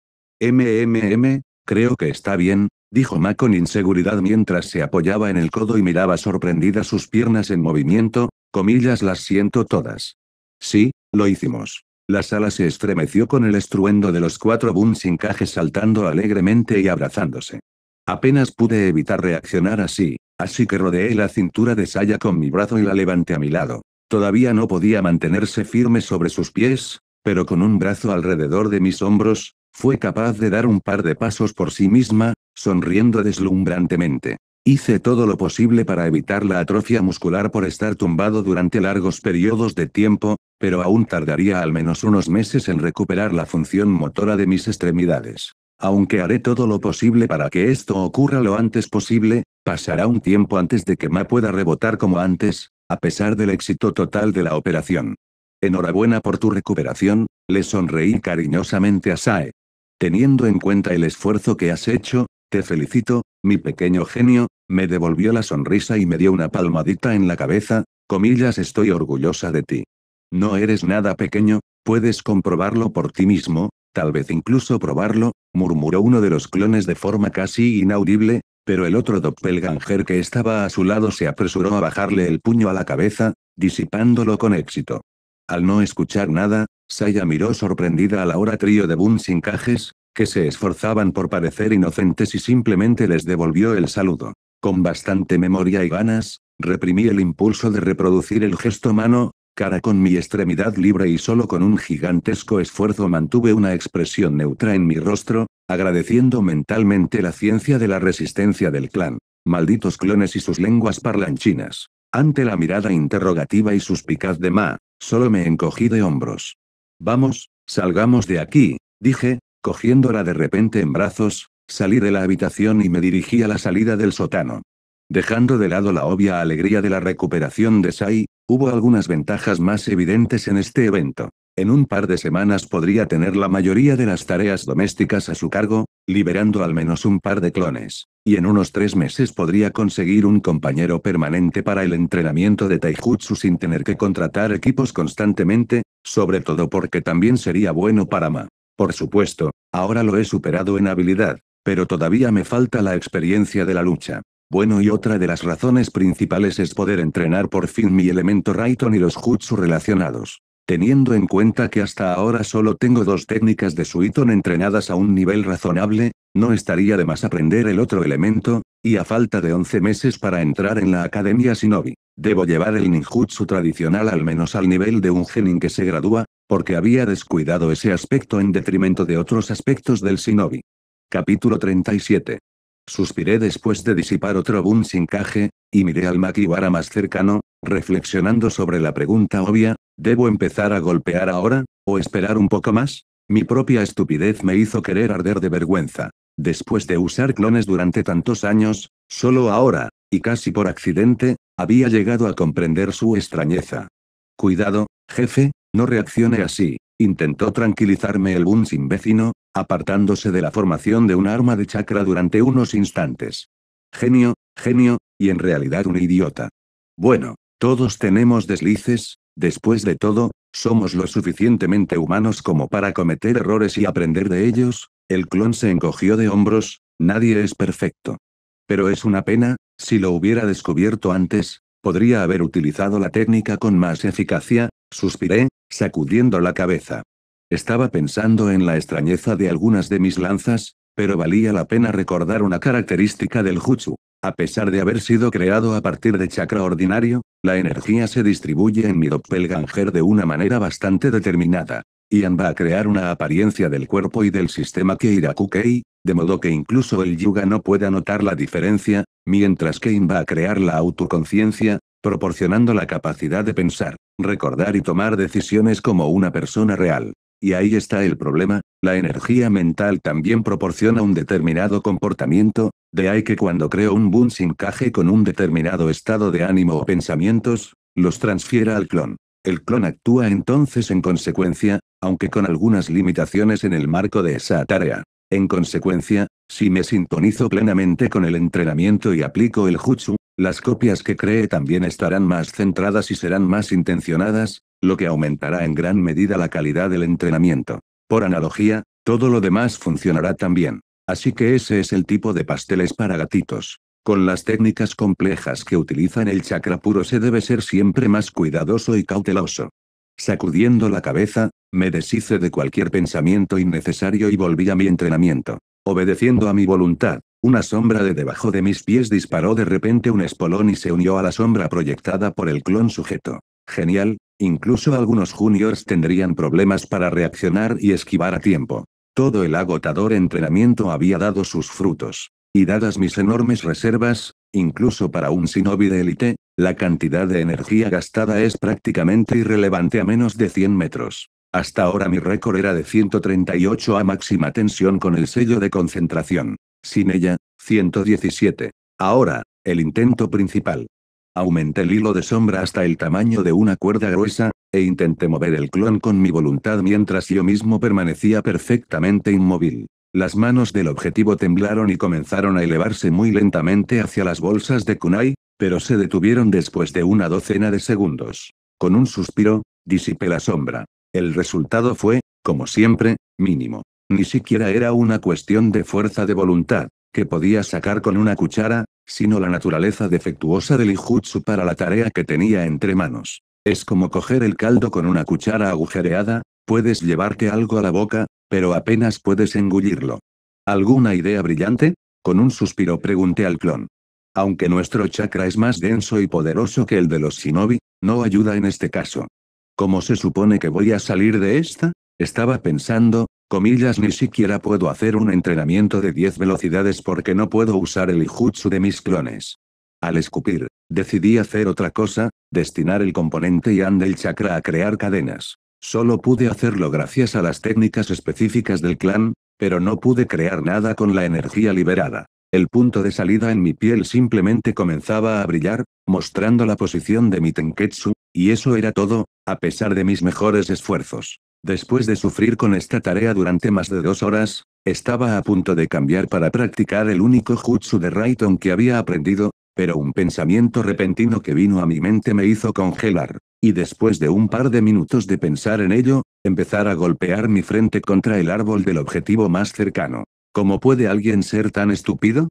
Creo que está bien, dijo Ma con inseguridad mientras se apoyaba en el codo y miraba sorprendida sus piernas en movimiento, comillas las siento todas. Sí, lo hicimos. La sala se estremeció con el estruendo de los 4 Bunshinkages saltando alegremente y abrazándose. Apenas pude evitar reaccionar así que rodeé la cintura de Saya con mi brazo y la levanté a mi lado. Todavía no podía mantenerse firme sobre sus pies, pero con un brazo alrededor de mis hombros, fue capaz de dar un par de pasos por sí misma, sonriendo deslumbrantemente. Hice todo lo posible para evitar la atrofia muscular por estar tumbado durante largos periodos de tiempo, Pero aún tardaría al menos unos meses en recuperar la función motora de mis extremidades. Aunque haré todo lo posible para que esto ocurra lo antes posible, pasará un tiempo antes de que Ma pueda rebotar como antes, a pesar del éxito total de la operación. Enhorabuena por tu recuperación, le sonreí cariñosamente a Sae. Teniendo en cuenta el esfuerzo que has hecho, te felicito, mi pequeño genio, me devolvió la sonrisa y me dio una palmadita en la cabeza, comillas, estoy orgullosa de ti. No eres nada pequeño, puedes comprobarlo por ti mismo, tal vez incluso probarlo, murmuró uno de los clones de forma casi inaudible, pero el otro doppelganger que estaba a su lado se apresuró a bajarle el puño a la cabeza, disipándolo con éxito. Al no escuchar nada, Saya miró sorprendida al ahora trío de bunsinkajes, que se esforzaban por parecer inocentes y simplemente les devolvió el saludo. Con bastante memoria y ganas, reprimí el impulso de reproducir el gesto mano, cara con mi extremidad libre y solo con un gigantesco esfuerzo mantuve una expresión neutra en mi rostro, agradeciendo mentalmente la ciencia de la resistencia del clan. Malditos clones y sus lenguas parlanchinas. Ante la mirada interrogativa y suspicaz de Ma, solo me encogí de hombros. Vamos, salgamos de aquí, dije, cogiéndola de repente en brazos, salí de la habitación y me dirigí a la salida del sótano. Dejando de lado la obvia alegría de la recuperación de Sai, hubo algunas ventajas más evidentes en este evento. En un par de semanas podría tener la mayoría de las tareas domésticas a su cargo, liberando al menos un par de clones. Y en unos 3 meses podría conseguir un compañero permanente para el entrenamiento de Taijutsu sin tener que contratar equipos constantemente, sobre todo porque también sería bueno para Ma. Por supuesto, ahora lo he superado en habilidad, pero todavía me falta la experiencia de la lucha. Bueno, y otra de las razones principales es poder entrenar por fin mi elemento Raito y los jutsu relacionados. Teniendo en cuenta que hasta ahora solo tengo 2 técnicas de Suiton entrenadas a un nivel razonable, no estaría de más aprender el otro elemento, y a falta de 11 meses para entrar en la Academia Shinobi, debo llevar el ninjutsu tradicional al menos al nivel de un genin que se gradúa, porque había descuidado ese aspecto en detrimento de otros aspectos del Shinobi. Capítulo 37. Suspiré después de disipar otro bunsinkaje, y miré al Makiwara más cercano, reflexionando sobre la pregunta obvia, ¿debo empezar a golpear ahora, o esperar un poco más? Mi propia estupidez me hizo querer arder de vergüenza. Después de usar clones durante tantos años, solo ahora, y casi por accidente, había llegado a comprender su extrañeza. Cuidado, jefe, no reaccione así, intentó tranquilizarme el bunsin vecino, apartándose de la formación de un arma de chakra durante unos instantes. Genio, y en realidad un idiota. Bueno, todos tenemos deslices, después de todo, somos lo suficientemente humanos como para cometer errores y aprender de ellos. El clon se encogió de hombros, nadie es perfecto. Pero es una pena, si lo hubiera descubierto antes, podría haber utilizado la técnica con más eficacia, suspiré, sacudiendo la cabeza. Estaba pensando en la extrañeza de algunas de mis lanzas, pero valía la pena recordar una característica del jutsu. A pesar de haber sido creado a partir de chakra ordinario, la energía se distribuye en mi doppelganger de una manera bastante determinada. Ian va a crear una apariencia del cuerpo y del sistema Keirakukei, de modo que incluso el Yuga no pueda notar la diferencia, mientras que Ian va a crear la autoconciencia, proporcionando la capacidad de pensar, recordar y tomar decisiones como una persona real. Y ahí está el problema, la energía mental también proporciona un determinado comportamiento, de ahí que cuando creo un bunsinkaje con un determinado estado de ánimo o pensamientos, los transfiera al clon. El clon actúa entonces en consecuencia, aunque con algunas limitaciones en el marco de esa tarea. En consecuencia, si me sintonizo plenamente con el entrenamiento y aplico el jutsu, las copias que cree también estarán más centradas y serán más intencionadas, lo que aumentará en gran medida la calidad del entrenamiento. Por analogía, todo lo demás funcionará también. Así que ese es el tipo de pasteles para gatitos. Con las técnicas complejas que utilizan el chakra puro se debe ser siempre más cuidadoso y cauteloso. Sacudiendo la cabeza, me deshice de cualquier pensamiento innecesario y volví a mi entrenamiento. Obedeciendo a mi voluntad, una sombra de debajo de mis pies disparó de repente un espolón y se unió a la sombra proyectada por el clon sujeto. Genial, incluso algunos juniors tendrían problemas para reaccionar y esquivar a tiempo. Todo el agotador entrenamiento había dado sus frutos. Y dadas mis enormes reservas, incluso para un shinobi de élite, La cantidad de energía gastada es prácticamente irrelevante a menos de 100 metros. Hasta ahora mi récord era de 138 a máxima tensión con el sello de concentración. Sin ella, 117. Ahora, el intento principal. Aumenté el hilo de sombra hasta el tamaño de una cuerda gruesa, e intenté mover el clon con mi voluntad mientras yo mismo permanecía perfectamente inmóvil. Las manos del objetivo temblaron y comenzaron a elevarse muy lentamente hacia las bolsas de kunai, pero se detuvieron después de una docena de segundos. Con un suspiro, disipé la sombra. El resultado fue, como siempre, mínimo. Ni siquiera era una cuestión de fuerza de voluntad, que podía sacar con una cuchara, sino la naturaleza defectuosa del Ijutsu para la tarea que tenía entre manos. Es como coger el caldo con una cuchara agujereada, puedes llevarte algo a la boca, pero apenas puedes engullirlo. ¿Alguna idea brillante? Con un suspiro pregunté al clon. Aunque nuestro chakra es más denso y poderoso que el de los shinobi, no ayuda en este caso. ¿Cómo se supone que voy a salir de esta? Estaba pensando, comillas, ni siquiera puedo hacer un entrenamiento de 10 velocidades porque no puedo usar el Ijutsu de mis clones. Al escupir, decidí hacer otra cosa, destinar el componente Yan del chakra a crear cadenas. Solo pude hacerlo gracias a las técnicas específicas del clan, pero no pude crear nada con la energía liberada. El punto de salida en mi piel simplemente comenzaba a brillar, mostrando la posición de mi Tenketsu, y eso era todo, a pesar de mis mejores esfuerzos. Después de sufrir con esta tarea durante más de 2 horas, estaba a punto de cambiar para practicar el único jutsu de Raiden que había aprendido, pero un pensamiento repentino que vino a mi mente me hizo congelar, y después de un par de minutos de pensar en ello, empezar a golpear mi frente contra el árbol del objetivo más cercano. ¿Cómo puede alguien ser tan estúpido?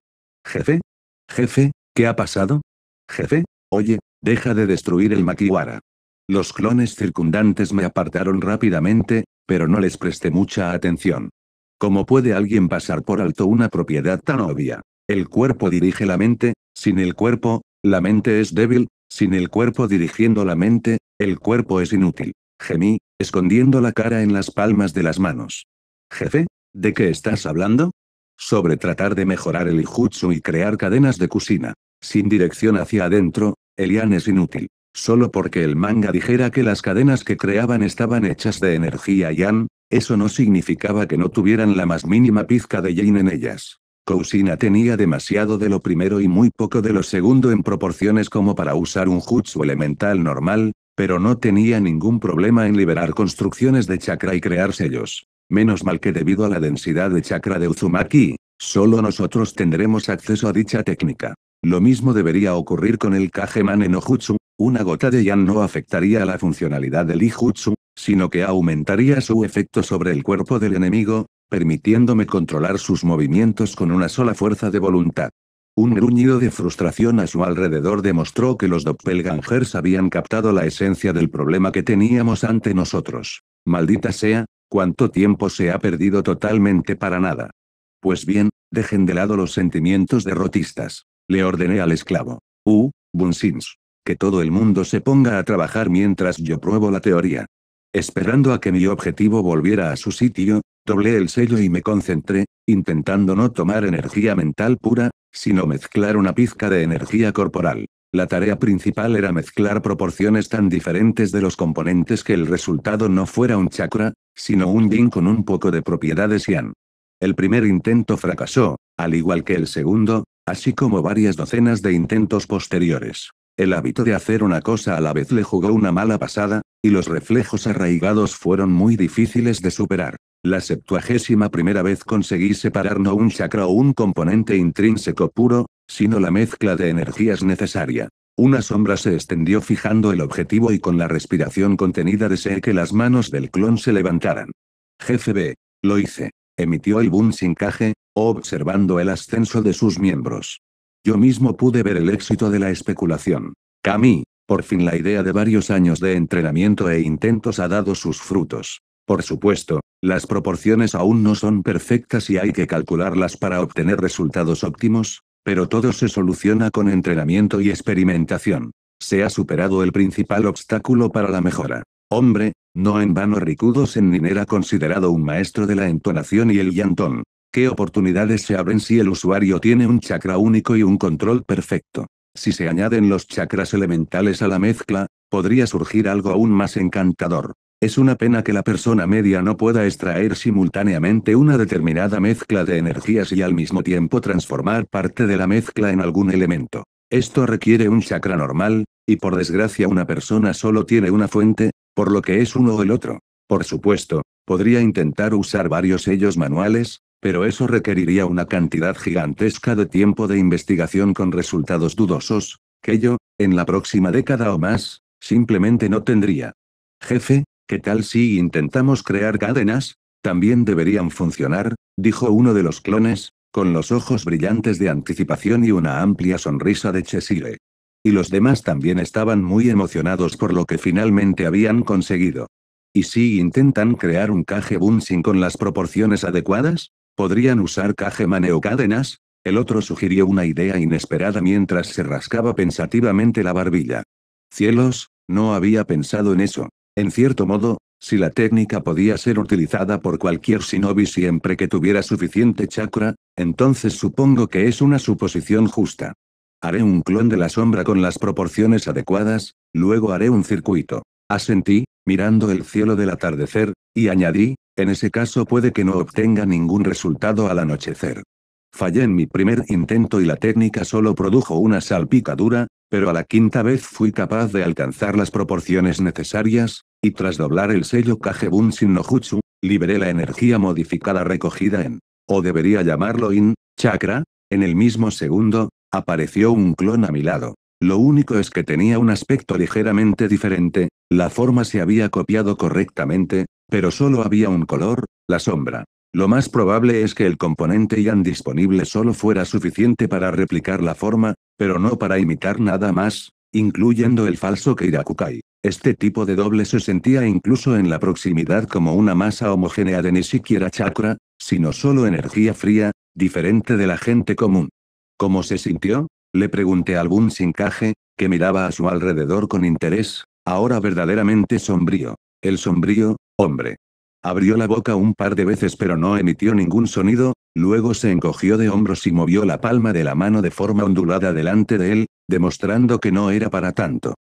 ¿Jefe? ¿Jefe? ¿Qué ha pasado? ¿Jefe? Oye, deja de destruir el Makiwara. Los clones circundantes me apartaron rápidamente, pero no les presté mucha atención. ¿Cómo puede alguien pasar por alto una propiedad tan obvia? El cuerpo dirige la mente, sin el cuerpo, la mente es débil, sin el cuerpo dirigiendo la mente, el cuerpo es inútil. Gemí, escondiendo la cara en las palmas de las manos. ¿Jefe? ¿De qué estás hablando? Sobre tratar de mejorar el Ijutsu y crear cadenas de Kusina. Sin dirección hacia adentro, el Yan es inútil. Solo porque el manga dijera que las cadenas que creaban estaban hechas de energía Yan, eso no significaba que no tuvieran la más mínima pizca de Yin en ellas. Kusina tenía demasiado de lo primero y muy poco de lo segundo en proporciones como para usar un jutsu elemental normal, pero no tenía ningún problema en liberar construcciones de chakra y crear sellos. Menos mal que debido a la densidad de chakra de Uzumaki, solo nosotros tendremos acceso a dicha técnica. Lo mismo debería ocurrir con el Kage-mane no Jutsu, una gota de Yan no afectaría a la funcionalidad del Ijutsu, sino que aumentaría su efecto sobre el cuerpo del enemigo, permitiéndome controlar sus movimientos con una sola fuerza de voluntad. Un gruñido de frustración a su alrededor demostró que los doppelgangers habían captado la esencia del problema que teníamos ante nosotros. Maldita sea, cuánto tiempo se ha perdido totalmente para nada. Pues bien, dejen de lado los sentimientos derrotistas. Le ordené al esclavo. Bunsins. Que todo el mundo se ponga a trabajar mientras yo pruebo la teoría. Esperando a que mi objetivo volviera a su sitio, doblé el sello y me concentré, intentando no tomar energía mental pura, sino mezclar una pizca de energía corporal. La tarea principal era mezclar proporciones tan diferentes de los componentes que el resultado no fuera un chakra, sino un yin con un poco de propiedades yan. El primer intento fracasó, al igual que el segundo, así como varias docenas de intentos posteriores. El hábito de hacer una cosa a la vez le jugó una mala pasada, y los reflejos arraigados fueron muy difíciles de superar. La 71ª vez conseguí separar no un chakra o un componente intrínseco puro, sino la mezcla de energías necesaria. Una sombra se extendió fijando el objetivo y con la respiración contenida deseé que las manos del clon se levantaran. Jefe B. Lo hice. Emitió el Bunshin-Kage, observando el ascenso de sus miembros. Yo mismo pude ver el éxito de la especulación. Kami, por fin la idea de varios años de entrenamiento e intentos ha dado sus frutos. Por supuesto, las proporciones aún no son perfectas y hay que calcularlas para obtener resultados óptimos, pero todo se soluciona con entrenamiento y experimentación. Se ha superado el principal obstáculo para la mejora. Hombre, no en vano Rikudo Sennin era considerado un maestro de la entonación y el yantón. ¿Qué oportunidades se abren si el usuario tiene un chakra único y un control perfecto? Si se añaden los chakras elementales a la mezcla, podría surgir algo aún más encantador. Es una pena que la persona media no pueda extraer simultáneamente una determinada mezcla de energías y al mismo tiempo transformar parte de la mezcla en algún elemento. Esto requiere un chakra normal, y por desgracia una persona solo tiene una fuente, por lo que es uno o el otro. Por supuesto, podría intentar usar varios sellos manuales, pero eso requeriría una cantidad gigantesca de tiempo de investigación con resultados dudosos, que yo, en la próxima década o más, simplemente no tendría. Jefe, ¿qué tal si intentamos crear cadenas? También deberían funcionar, dijo uno de los clones, con los ojos brillantes de anticipación y una amplia sonrisa de Cheshire. Y los demás también estaban muy emocionados por lo que finalmente habían conseguido. ¿Y si intentan crear un Kage Bunshin con las proporciones adecuadas? ¿Podrían usar Kage Mane o cadenas? El otro sugirió una idea inesperada mientras se rascaba pensativamente la barbilla. Cielos, no había pensado en eso. En cierto modo, si la técnica podía ser utilizada por cualquier shinobi siempre que tuviera suficiente chakra, entonces supongo que es una suposición justa. Haré un clon de la sombra con las proporciones adecuadas, luego haré un circuito. Asentí, mirando el cielo del atardecer, y añadí, en ese caso puede que no obtenga ningún resultado al anochecer. Fallé en mi primer intento y la técnica solo produjo una salpicadura, pero a la quinta vez fui capaz de alcanzar las proporciones necesarias, y tras doblar el sello Kage Bunshin no Jutsu, liberé la energía modificada recogida en, o debería llamarlo chakra, en el mismo segundo, apareció un clon a mi lado. Lo único es que tenía un aspecto ligeramente diferente, la forma se había copiado correctamente, pero solo había un color, la sombra. Lo más probable es que el componente Yan disponible solo fuera suficiente para replicar la forma, pero no para imitar nada más, incluyendo el falso Keirakukai. Este tipo de doble se sentía incluso en la proximidad como una masa homogénea de ni siquiera chakra, sino solo energía fría, diferente de la gente común. ¿Cómo se sintió? Le pregunté al Bunshin Kage, que miraba a su alrededor con interés, ahora verdaderamente sombrío. El sombrío, hombre. Abrió la boca un par de veces pero no emitió ningún sonido, luego se encogió de hombros y movió la palma de la mano de forma ondulada delante de él, demostrando que no era para tanto.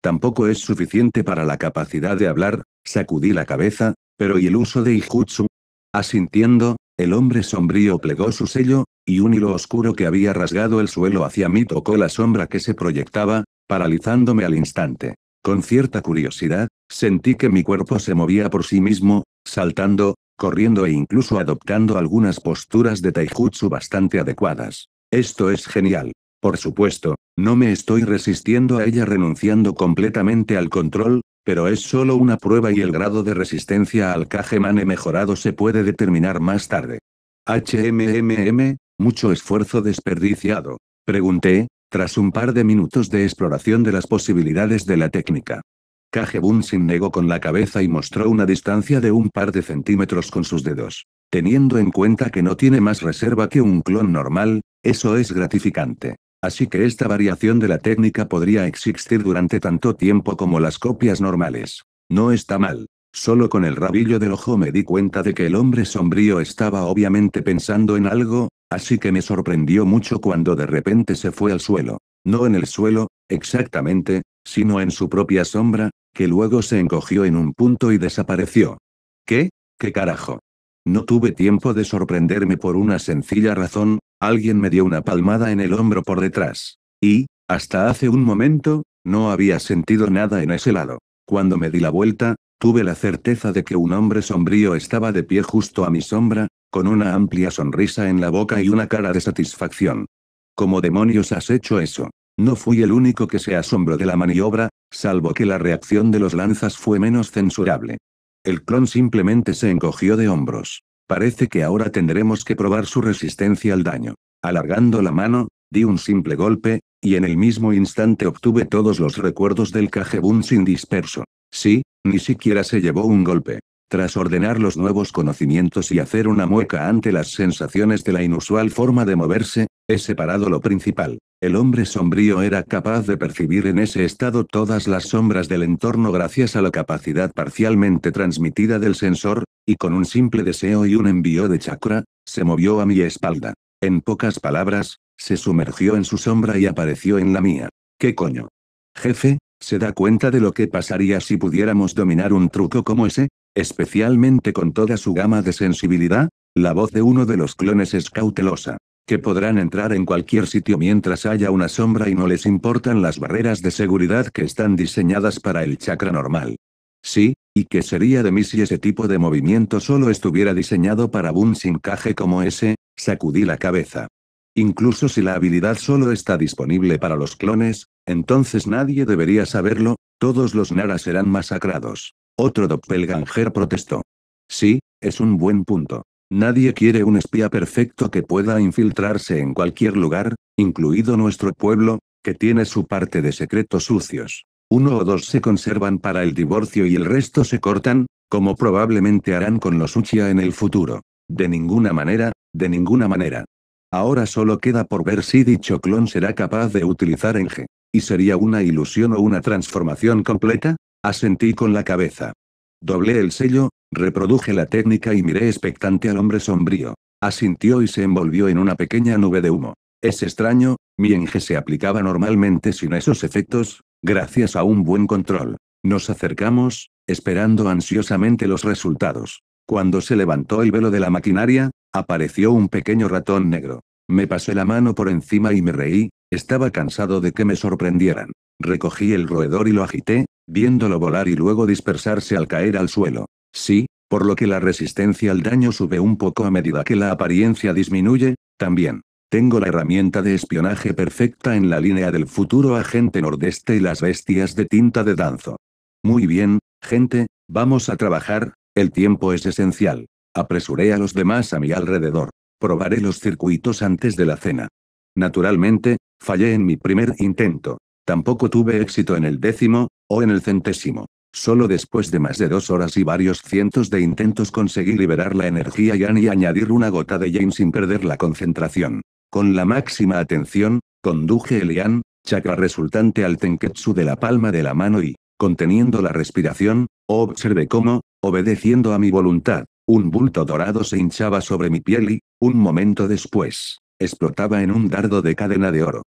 Tampoco es suficiente para la capacidad de hablar, sacudí la cabeza, pero ¿y el uso de Ijutsu? Asintiendo, el hombre sombrío plegó su sello, y un hilo oscuro que había rasgado el suelo hacia mí tocó la sombra que se proyectaba, paralizándome al instante. Con cierta curiosidad, sentí que mi cuerpo se movía por sí mismo, saltando, corriendo e incluso adoptando algunas posturas de taijutsu bastante adecuadas. Esto es genial. Por supuesto, no me estoy resistiendo a ella renunciando completamente al control, pero es solo una prueba y el grado de resistencia al Kage Mane mejorado se puede determinar más tarde. Mucho esfuerzo desperdiciado. Pregunté, tras un par de minutos de exploración de las posibilidades de la técnica. Kage Bunshin negó con la cabeza y mostró una distancia de un par de centímetros con sus dedos. Teniendo en cuenta que no tiene más reserva que un clon normal, eso es gratificante. Así que esta variación de la técnica podría existir durante tanto tiempo como las copias normales. No está mal. Solo con el rabillo del ojo me di cuenta de que el hombre sombrío estaba obviamente pensando en algo, así que me sorprendió mucho cuando de repente se fue al suelo. No en el suelo, exactamente, sino en su propia sombra, que luego se encogió en un punto y desapareció. ¿Qué? ¿Qué carajo? No tuve tiempo de sorprenderme por una sencilla razón, alguien me dio una palmada en el hombro por detrás. Y, hasta hace un momento, no había sentido nada en ese lado. Cuando me di la vuelta, tuve la certeza de que un hombre sombrío estaba de pie justo a mi sombra, con una amplia sonrisa en la boca y una cara de satisfacción. ¿Cómo demonios has hecho eso? No fui el único que se asombró de la maniobra, salvo que la reacción de los lanzas fue menos censurable. El clon simplemente se encogió de hombros. Parece que ahora tendremos que probar su resistencia al daño. Alargando la mano, di un simple golpe, y en el mismo instante obtuve todos los recuerdos del Kage Bunshin disperso. Sí, ni siquiera se llevó un golpe. Tras ordenar los nuevos conocimientos y hacer una mueca ante las sensaciones de la inusual forma de moverse, he separado lo principal. El hombre sombrío era capaz de percibir en ese estado todas las sombras del entorno gracias a la capacidad parcialmente transmitida del sensor, y con un simple deseo y un envío de chakra, se movió a mi espalda. En pocas palabras, se sumergió en su sombra y apareció en la mía. ¿Qué coño? Jefe, ¿se da cuenta de lo que pasaría si pudiéramos dominar un truco como ese? Especialmente con toda su gama de sensibilidad. La voz de uno de los clones es cautelosa. Que podrán entrar en cualquier sitio mientras haya una sombra y no les importan las barreras de seguridad que están diseñadas para el chakra normal. Sí, ¿y qué sería de mí si ese tipo de movimiento solo estuviera diseñado para un sincaje como ese? Sacudí la cabeza. Incluso si la habilidad solo está disponible para los clones, entonces nadie debería saberlo, todos los Nara serán masacrados. Otro doppelganger protestó. Sí, es un buen punto. Nadie quiere un espía perfecto que pueda infiltrarse en cualquier lugar, incluido nuestro pueblo, que tiene su parte de secretos sucios. Uno o dos se conservan para el divorcio y el resto se cortan, como probablemente harán con los Uchiha en el futuro. De ninguna manera, de ninguna manera. Ahora solo queda por ver si dicho clon será capaz de utilizar Enge. ¿Y sería una ilusión o una transformación completa? Asentí con la cabeza. Doblé el sello, reproduje la técnica y miré expectante al hombre sombrío. Asintió y se envolvió en una pequeña nube de humo. Es extraño, mi Enge se aplicaba normalmente sin esos efectos, gracias a un buen control. Nos acercamos, esperando ansiosamente los resultados. Cuando se levantó el velo de la maquinaria, apareció un pequeño ratón negro. Me pasé la mano por encima y me reí, estaba cansado de que me sorprendieran. Recogí el roedor y lo agité, viéndolo volar y luego dispersarse al caer al suelo. Sí, por lo que la resistencia al daño sube un poco a medida que la apariencia disminuye, también. Tengo la herramienta de espionaje perfecta en la línea del futuro agente nordeste y las bestias de tinta de Danzo. Muy bien, gente, vamos a trabajar, el tiempo es esencial. Apresuré a los demás a mi alrededor. Probaré los circuitos antes de la cena. Naturalmente, fallé en mi primer intento. Tampoco tuve éxito en el 10º, o en el 100º. Solo después de más de 2 horas y varios cientos de intentos conseguí liberar la energía Yan y añadir una gota de Yan sin perder la concentración. Con la máxima atención, conduje el Yan, chakra resultante al Tenketsu de la palma de la mano y, conteniendo la respiración, observé cómo, obedeciendo a mi voluntad, un bulto dorado se hinchaba sobre mi piel y, un momento después, explotaba en un dardo de cadena de oro.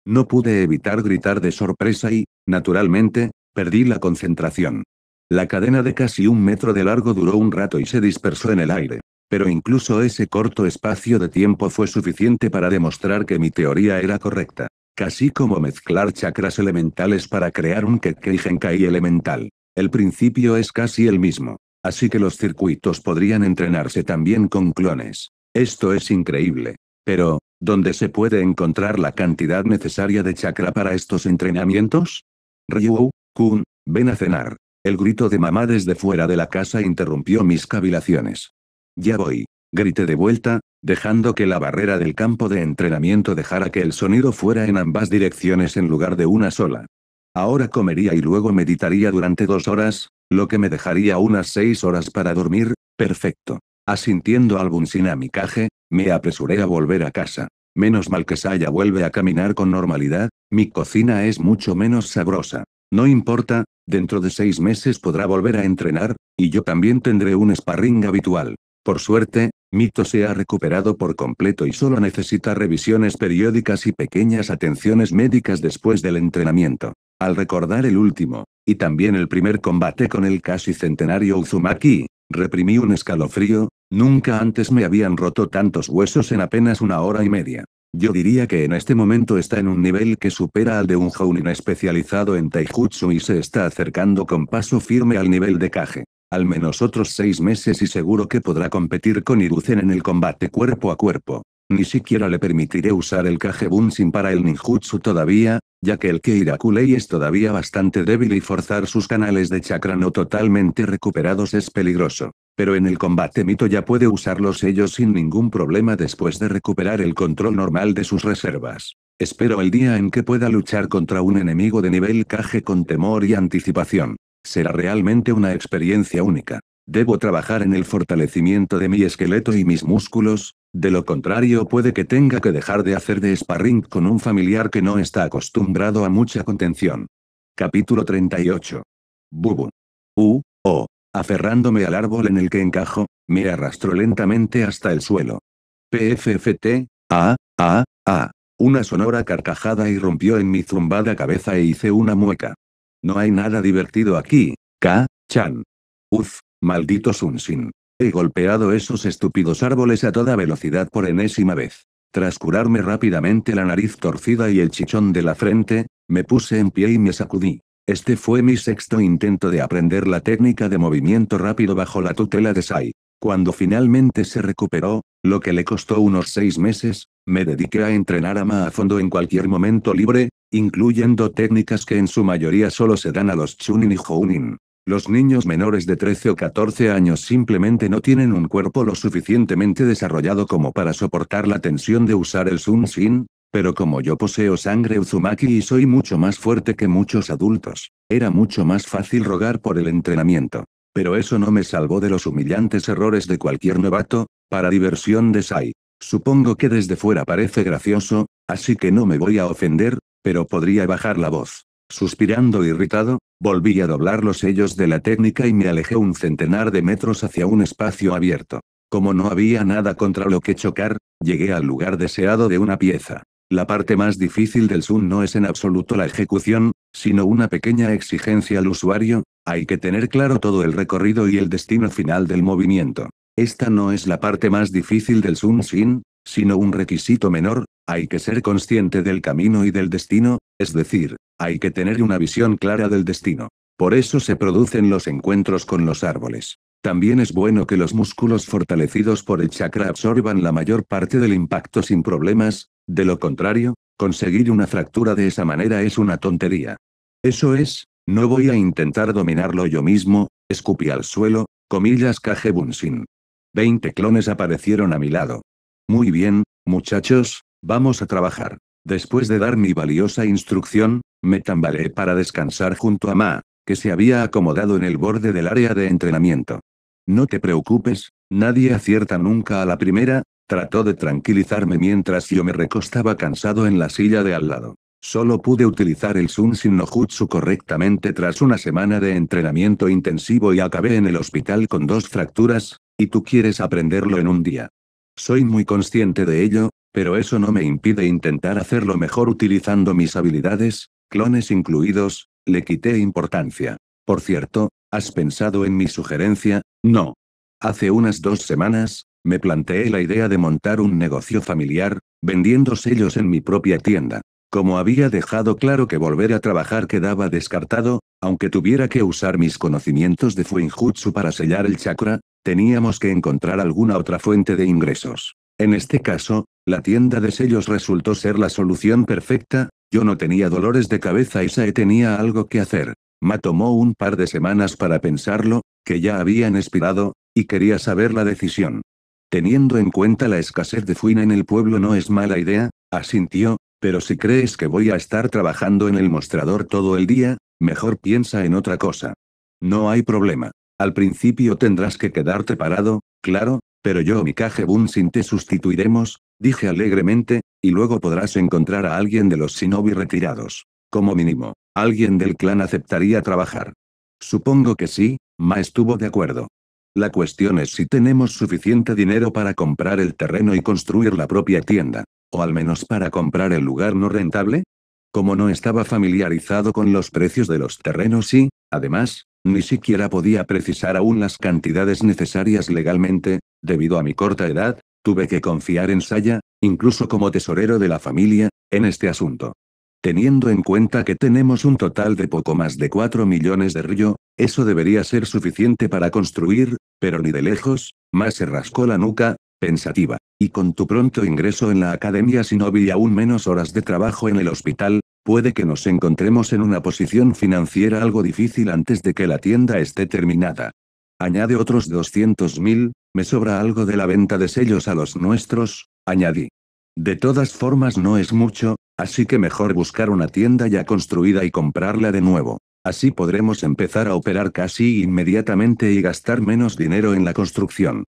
No pude evitar gritar de sorpresa y, naturalmente, perdí la concentración. La cadena de casi 1 metro de largo duró un rato y se dispersó en el aire. Pero incluso ese corto espacio de tiempo fue suficiente para demostrar que mi teoría era correcta. Casi como mezclar chakras elementales para crear un Kekkei Genkai elemental. El principio es casi el mismo. Así que los circuitos podrían entrenarse también con clones. Esto es increíble. Pero, ¿dónde se puede encontrar la cantidad necesaria de chakra para estos entrenamientos? Ryu-kun, ven a cenar. El grito de mamá desde fuera de la casa interrumpió mis cavilaciones. Ya voy. Grité de vuelta, dejando que la barrera del campo de entrenamiento dejara que el sonido fuera en ambas direcciones en lugar de una sola. Ahora comería y luego meditaría durante 2 horas, lo que me dejaría unas 6 horas para dormir, perfecto. Asintiendo algún sin amikaje, me apresuré a volver a casa. Menos mal que Saya vuelve a caminar con normalidad, mi cocina es mucho menos sabrosa. No importa, dentro de 6 meses podrá volver a entrenar, y yo también tendré un sparring habitual. Por suerte, Mito se ha recuperado por completo y solo necesita revisiones periódicas y pequeñas atenciones médicas después del entrenamiento. Al recordar el último, y también el primer combate con el casi centenario Uzumaki, reprimí un escalofrío, nunca antes me habían roto tantos huesos en apenas 1 hora y media. Yo diría que en este momento está en un nivel que supera al de un Jounin especializado en Taijutsu y se está acercando con paso firme al nivel de Kage. Al menos otros 6 meses y seguro que podrá competir con Hiruzen en el combate cuerpo a cuerpo. Ni siquiera le permitiré usar el Kage Bunshin para el ninjutsu todavía, ya que el Keirakulei es todavía bastante débil y forzar sus canales de chakra no totalmente recuperados es peligroso. Pero en el combate Mito ya puede usarlos ellos sin ningún problema después de recuperar el control normal de sus reservas. Espero el día en que pueda luchar contra un enemigo de nivel Kage con temor y anticipación. Será realmente una experiencia única. Debo trabajar en el fortalecimiento de mi esqueleto y mis músculos, de lo contrario puede que tenga que dejar de hacer de sparring con un familiar que no está acostumbrado a mucha contención. Capítulo 38. Bubu. Aferrándome al árbol en el que encajo, me arrastró lentamente hasta el suelo. PFFT, Ah, ah, ah. Una sonora carcajada irrumpió en mi zumbada cabeza e hice una mueca. No hay nada divertido aquí, Ka-chan. Uf, maldito Sun-sin. He golpeado esos estúpidos árboles a toda velocidad por enésima vez. Tras curarme rápidamente la nariz torcida y el chichón de la frente, me puse en pie y me sacudí. Este fue mi sexto intento de aprender la técnica de movimiento rápido bajo la tutela de Sai. Cuando finalmente se recuperó, lo que le costó unos 6 meses, me dediqué a entrenar a Ma a fondo en cualquier momento libre, incluyendo técnicas que en su mayoría solo se dan a los Chunin y Jounin. Los niños menores de 13 o 14 años simplemente no tienen un cuerpo lo suficientemente desarrollado como para soportar la tensión de usar el Sun-Shin, pero como yo poseo sangre Uzumaki y soy mucho más fuerte que muchos adultos, era mucho más fácil rogar por el entrenamiento. Pero eso no me salvó de los humillantes errores de cualquier novato, para diversión de Sai. Supongo que desde fuera parece gracioso, así que no me voy a ofender, pero podría bajar la voz. Suspirando irritado, volví a doblar los sellos de la técnica y me alejé un centenar de metros hacia un espacio abierto. Como no había nada contra lo que chocar, llegué al lugar deseado de una pieza. La parte más difícil del Sun no es en absoluto la ejecución, sino una pequeña exigencia al usuario, hay que tener claro todo el recorrido y el destino final del movimiento. Esta no es la parte más difícil del Sun Shin, sino un requisito menor, hay que ser consciente del camino y del destino, es decir, hay que tener una visión clara del destino. Por eso se producen los encuentros con los árboles. También es bueno que los músculos fortalecidos por el chakra absorban la mayor parte del impacto sin problemas, de lo contrario, conseguir una fractura de esa manera es una tontería. Eso es, no voy a intentar dominarlo yo mismo, escupí al suelo, comillas Kage Bunshin. 20 clones aparecieron a mi lado. Muy bien, muchachos, vamos a trabajar. Después de dar mi valiosa instrucción, me tambaleé para descansar junto a Ma, que se había acomodado en el borde del área de entrenamiento. No te preocupes, nadie acierta nunca a la primera, trató de tranquilizarme mientras yo me recostaba cansado en la silla de al lado. Solo pude utilizar el Sun-Shin no Jutsu correctamente tras una semana de entrenamiento intensivo y acabé en el hospital con 2 fracturas, y tú quieres aprenderlo en un día. Soy muy consciente de ello, pero eso no me impide intentar hacerlo mejor utilizando mis habilidades, clones incluidos, le quité importancia. Por cierto, ¿has pensado en mi sugerencia? No. Hace unas 2 semanas, me planteé la idea de montar un negocio familiar, vendiendo sellos en mi propia tienda. Como había dejado claro que volver a trabajar quedaba descartado, aunque tuviera que usar mis conocimientos de Fuinjutsu para sellar el chakra, teníamos que encontrar alguna otra fuente de ingresos. En este caso, la tienda de sellos resultó ser la solución perfecta, yo no tenía dolores de cabeza y Sae tenía algo que hacer. Ma tomó un par de semanas para pensarlo, que ya habían expirado, y quería saber la decisión. Teniendo en cuenta la escasez de fuina en el pueblo no es mala idea, asintió, pero si crees que voy a estar trabajando en el mostrador todo el día, mejor piensa en otra cosa. No hay problema. Al principio tendrás que quedarte parado, claro, pero yo Mikage Bunshin te sustituiremos, dije alegremente, y luego podrás encontrar a alguien de los shinobi retirados. Como mínimo, alguien del clan aceptaría trabajar. Supongo que sí, Ma estuvo de acuerdo. La cuestión es si tenemos suficiente dinero para comprar el terreno y construir la propia tienda. O al menos para comprar el lugar no rentable. Como no estaba familiarizado con los precios de los terrenos y, además, ni siquiera podía precisar aún las cantidades necesarias legalmente, debido a mi corta edad, tuve que confiar en Saya, incluso como tesorero de la familia, en este asunto. Teniendo en cuenta que tenemos un total de poco más de 4 millones de ryo, eso debería ser suficiente para construir, pero ni de lejos, Ma se rascó la nuca, pensativa. Y con tu pronto ingreso en la academia shinobi y aún menos horas de trabajo en el hospital, puede que nos encontremos en una posición financiera algo difícil antes de que la tienda esté terminada. Añade otros 200.000, me sobra algo de la venta de sellos a los nuestros, añadí. De todas formas no es mucho, así que mejor buscar una tienda ya construida y comprarla de nuevo. Así podremos empezar a operar casi inmediatamente y gastar menos dinero en la construcción.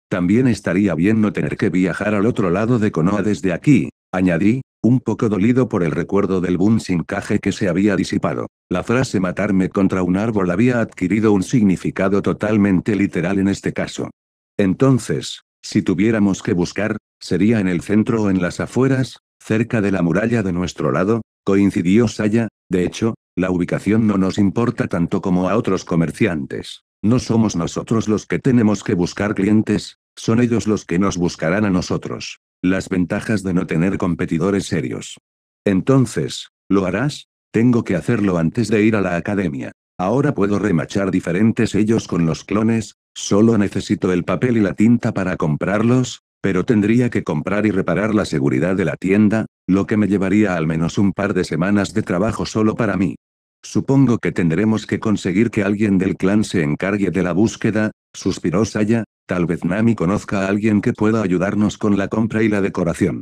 También estaría bien no tener que viajar al otro lado de Konoha desde aquí, añadí, un poco dolido por el recuerdo del Bunshin Kage que se había disipado. La frase matarme contra un árbol había adquirido un significado totalmente literal en este caso. Entonces, si tuviéramos que buscar, ¿Sería en el centro o en las afueras, cerca de la muralla de nuestro lado? Coincidió Saya. De hecho, la ubicación no nos importa tanto como a otros comerciantes. No somos nosotros los que tenemos que buscar clientes, son ellos los que nos buscarán a nosotros. Las ventajas de no tener competidores serios. Entonces, ¿lo harás? Tengo que hacerlo antes de ir a la academia. Ahora puedo remachar diferentes sellos con los clones, solo necesito el papel y la tinta para comprarlos, pero tendría que comprar y reparar la seguridad de la tienda, lo que me llevaría al menos un par de semanas de trabajo solo para mí. Supongo que tendremos que conseguir que alguien del clan se encargue de la búsqueda, suspiró Saya. Tal vez Nami conozca a alguien que pueda ayudarnos con la compra y la decoración.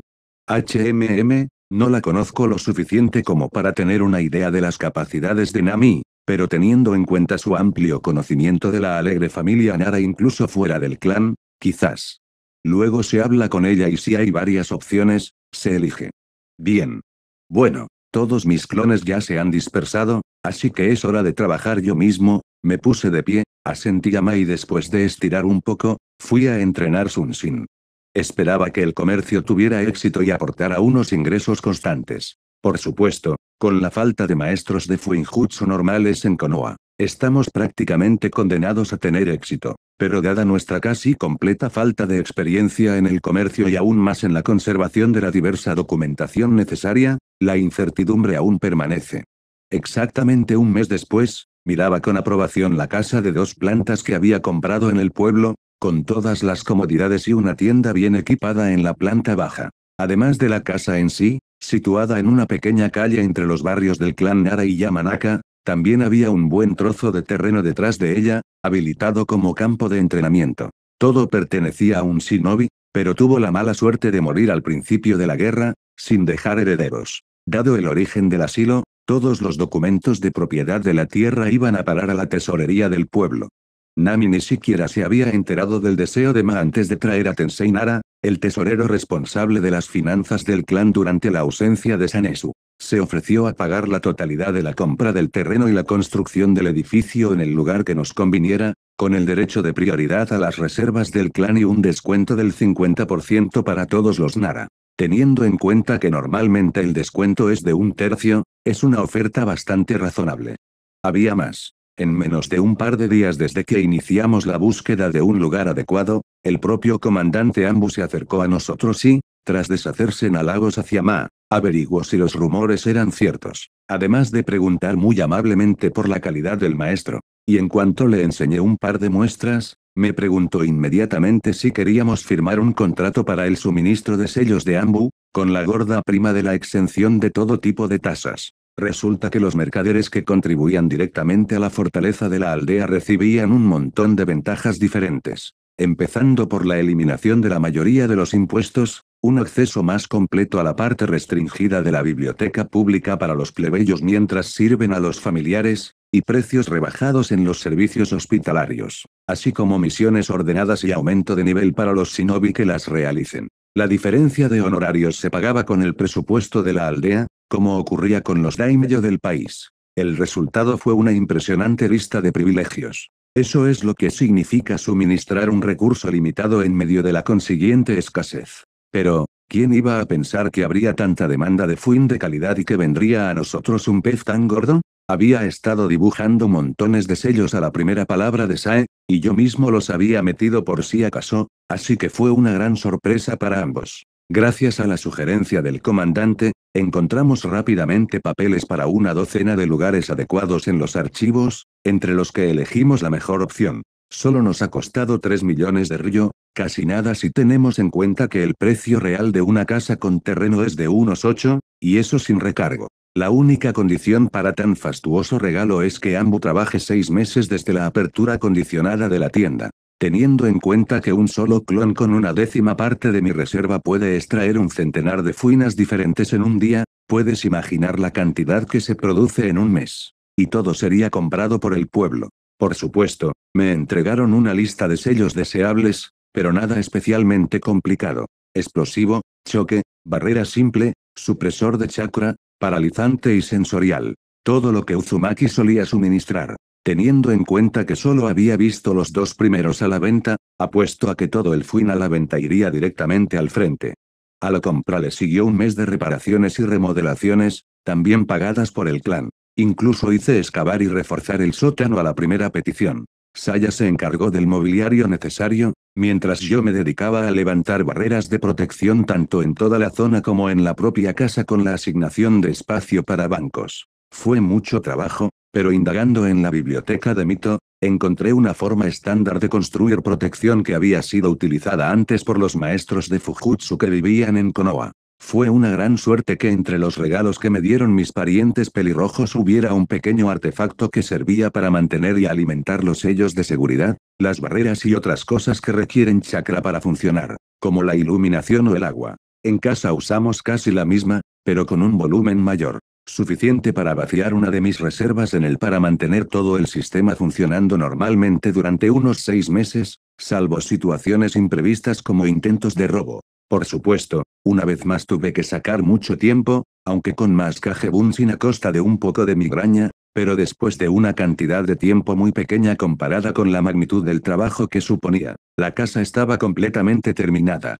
No la conozco lo suficiente como para tener una idea de las capacidades de Nami, pero teniendo en cuenta su amplio conocimiento de la alegre familia Nara incluso fuera del clan, quizás. Luego se habla con ella y si hay varias opciones, se elige. Bien. Bueno, todos mis clones ya se han dispersado, así que es hora de trabajar yo mismo. Me puse de pie, asentí a Mai y después de estirar un poco, fui a entrenar Sun Sin. Esperaba que el comercio tuviera éxito y aportara unos ingresos constantes. Por supuesto, con la falta de maestros de Fuinjutsu normales en Konoha, estamos prácticamente condenados a tener éxito. Pero dada nuestra casi completa falta de experiencia en el comercio y aún más en la conservación de la diversa documentación necesaria, la incertidumbre aún permanece. Exactamente un mes después, miraba con aprobación la casa de 2 plantas que había comprado en el pueblo, con todas las comodidades y una tienda bien equipada en la planta baja. Además de la casa en sí, situada en una pequeña calle entre los barrios del clan Nara y Yamanaka, también había un buen trozo de terreno detrás de ella, habilitado como campo de entrenamiento. Todo pertenecía a un shinobi, pero tuvo la mala suerte de morir al principio de la guerra, sin dejar herederos. Dado el origen del asilo, todos los documentos de propiedad de la tierra iban a parar a la tesorería del pueblo. Nami ni siquiera se había enterado del deseo de Ma antes de traer a Tensei Nara, el tesorero responsable de las finanzas del clan durante la ausencia de Sanesu. Se ofreció a pagar la totalidad de la compra del terreno y la construcción del edificio en el lugar que nos conviniera, con el derecho de prioridad a las reservas del clan y un descuento del 50% para todos los Nara. Teniendo en cuenta que normalmente el descuento es de 1/3, es una oferta bastante razonable. Había más. En menos de un par de días desde que iniciamos la búsqueda de un lugar adecuado, el propio comandante Ambu se acercó a nosotros y, tras deshacerse en halagos hacia Ma, averiguó si los rumores eran ciertos, además de preguntar muy amablemente por la calidad del maestro. Y en cuanto le enseñé un par de muestras, me preguntó inmediatamente si queríamos firmar un contrato para el suministro de sellos de Ambu, con la gorda prima de la exención de todo tipo de tasas. Resulta que los mercaderes que contribuían directamente a la fortaleza de la aldea recibían un montón de ventajas diferentes. Empezando por la eliminación de la mayoría de los impuestos, un acceso más completo a la parte restringida de la biblioteca pública para los plebeyos mientras sirven a los familiares, y precios rebajados en los servicios hospitalarios, así como misiones ordenadas y aumento de nivel para los shinobi que las realicen. La diferencia de honorarios se pagaba con el presupuesto de la aldea, como ocurría con los daimyo del país. El resultado fue una impresionante lista de privilegios. Eso es lo que significa suministrar un recurso limitado en medio de la consiguiente escasez. Pero, ¿quién iba a pensar que habría tanta demanda de fuin de calidad y que vendría a nosotros un pez tan gordo? Había estado dibujando montones de sellos a la primera palabra de Sae, y yo mismo los había metido por si acaso, así que fue una gran sorpresa para ambos. Gracias a la sugerencia del comandante, encontramos rápidamente papeles para una docena de lugares adecuados en los archivos, entre los que elegimos la mejor opción. Solo nos ha costado 3 millones de ryo, casi nada si tenemos en cuenta que el precio real de una casa con terreno es de unos 8, y eso sin recargo. La única condición para tan fastuoso regalo es que Ambu trabaje 6 meses desde la apertura condicionada de la tienda. Teniendo en cuenta que un solo clon con una 10ª parte de mi reserva puede extraer un centenar de fuinas diferentes en un día, puedes imaginar la cantidad que se produce en un mes. Y todo sería comprado por el pueblo. Por supuesto, me entregaron una lista de sellos deseables, pero nada especialmente complicado. Explosivo, choque, barrera simple, supresor de chakra, paralizante y sensorial. Todo lo que Uzumaki solía suministrar. Teniendo en cuenta que solo había visto los 2 primeros a la venta, apuesto a que todo el fuin a la venta iría directamente al frente. A la compra le siguió un mes de reparaciones y remodelaciones, también pagadas por el clan. Incluso hice excavar y reforzar el sótano a la primera petición. Saya se encargó del mobiliario necesario, mientras yo me dedicaba a levantar barreras de protección tanto en toda la zona como en la propia casa con la asignación de espacio para bancos. Fue mucho trabajo, pero indagando en la biblioteca de Mito, encontré una forma estándar de construir protección que había sido utilizada antes por los maestros de Fujutsu que vivían en Konoha. Fue una gran suerte que entre los regalos que me dieron mis parientes pelirrojos hubiera un pequeño artefacto que servía para mantener y alimentar los sellos de seguridad, las barreras y otras cosas que requieren chakra para funcionar, como la iluminación o el agua. En casa usamos casi la misma, pero con un volumen mayor. Suficiente para vaciar una de mis reservas en él para mantener todo el sistema funcionando normalmente durante unos 6 meses, salvo situaciones imprevistas como intentos de robo. Por supuesto, una vez más tuve que sacar mucho tiempo, aunque con más Kagebunsin a costa de un poco de migraña, pero después de una cantidad de tiempo muy pequeña comparada con la magnitud del trabajo que suponía, la casa estaba completamente terminada.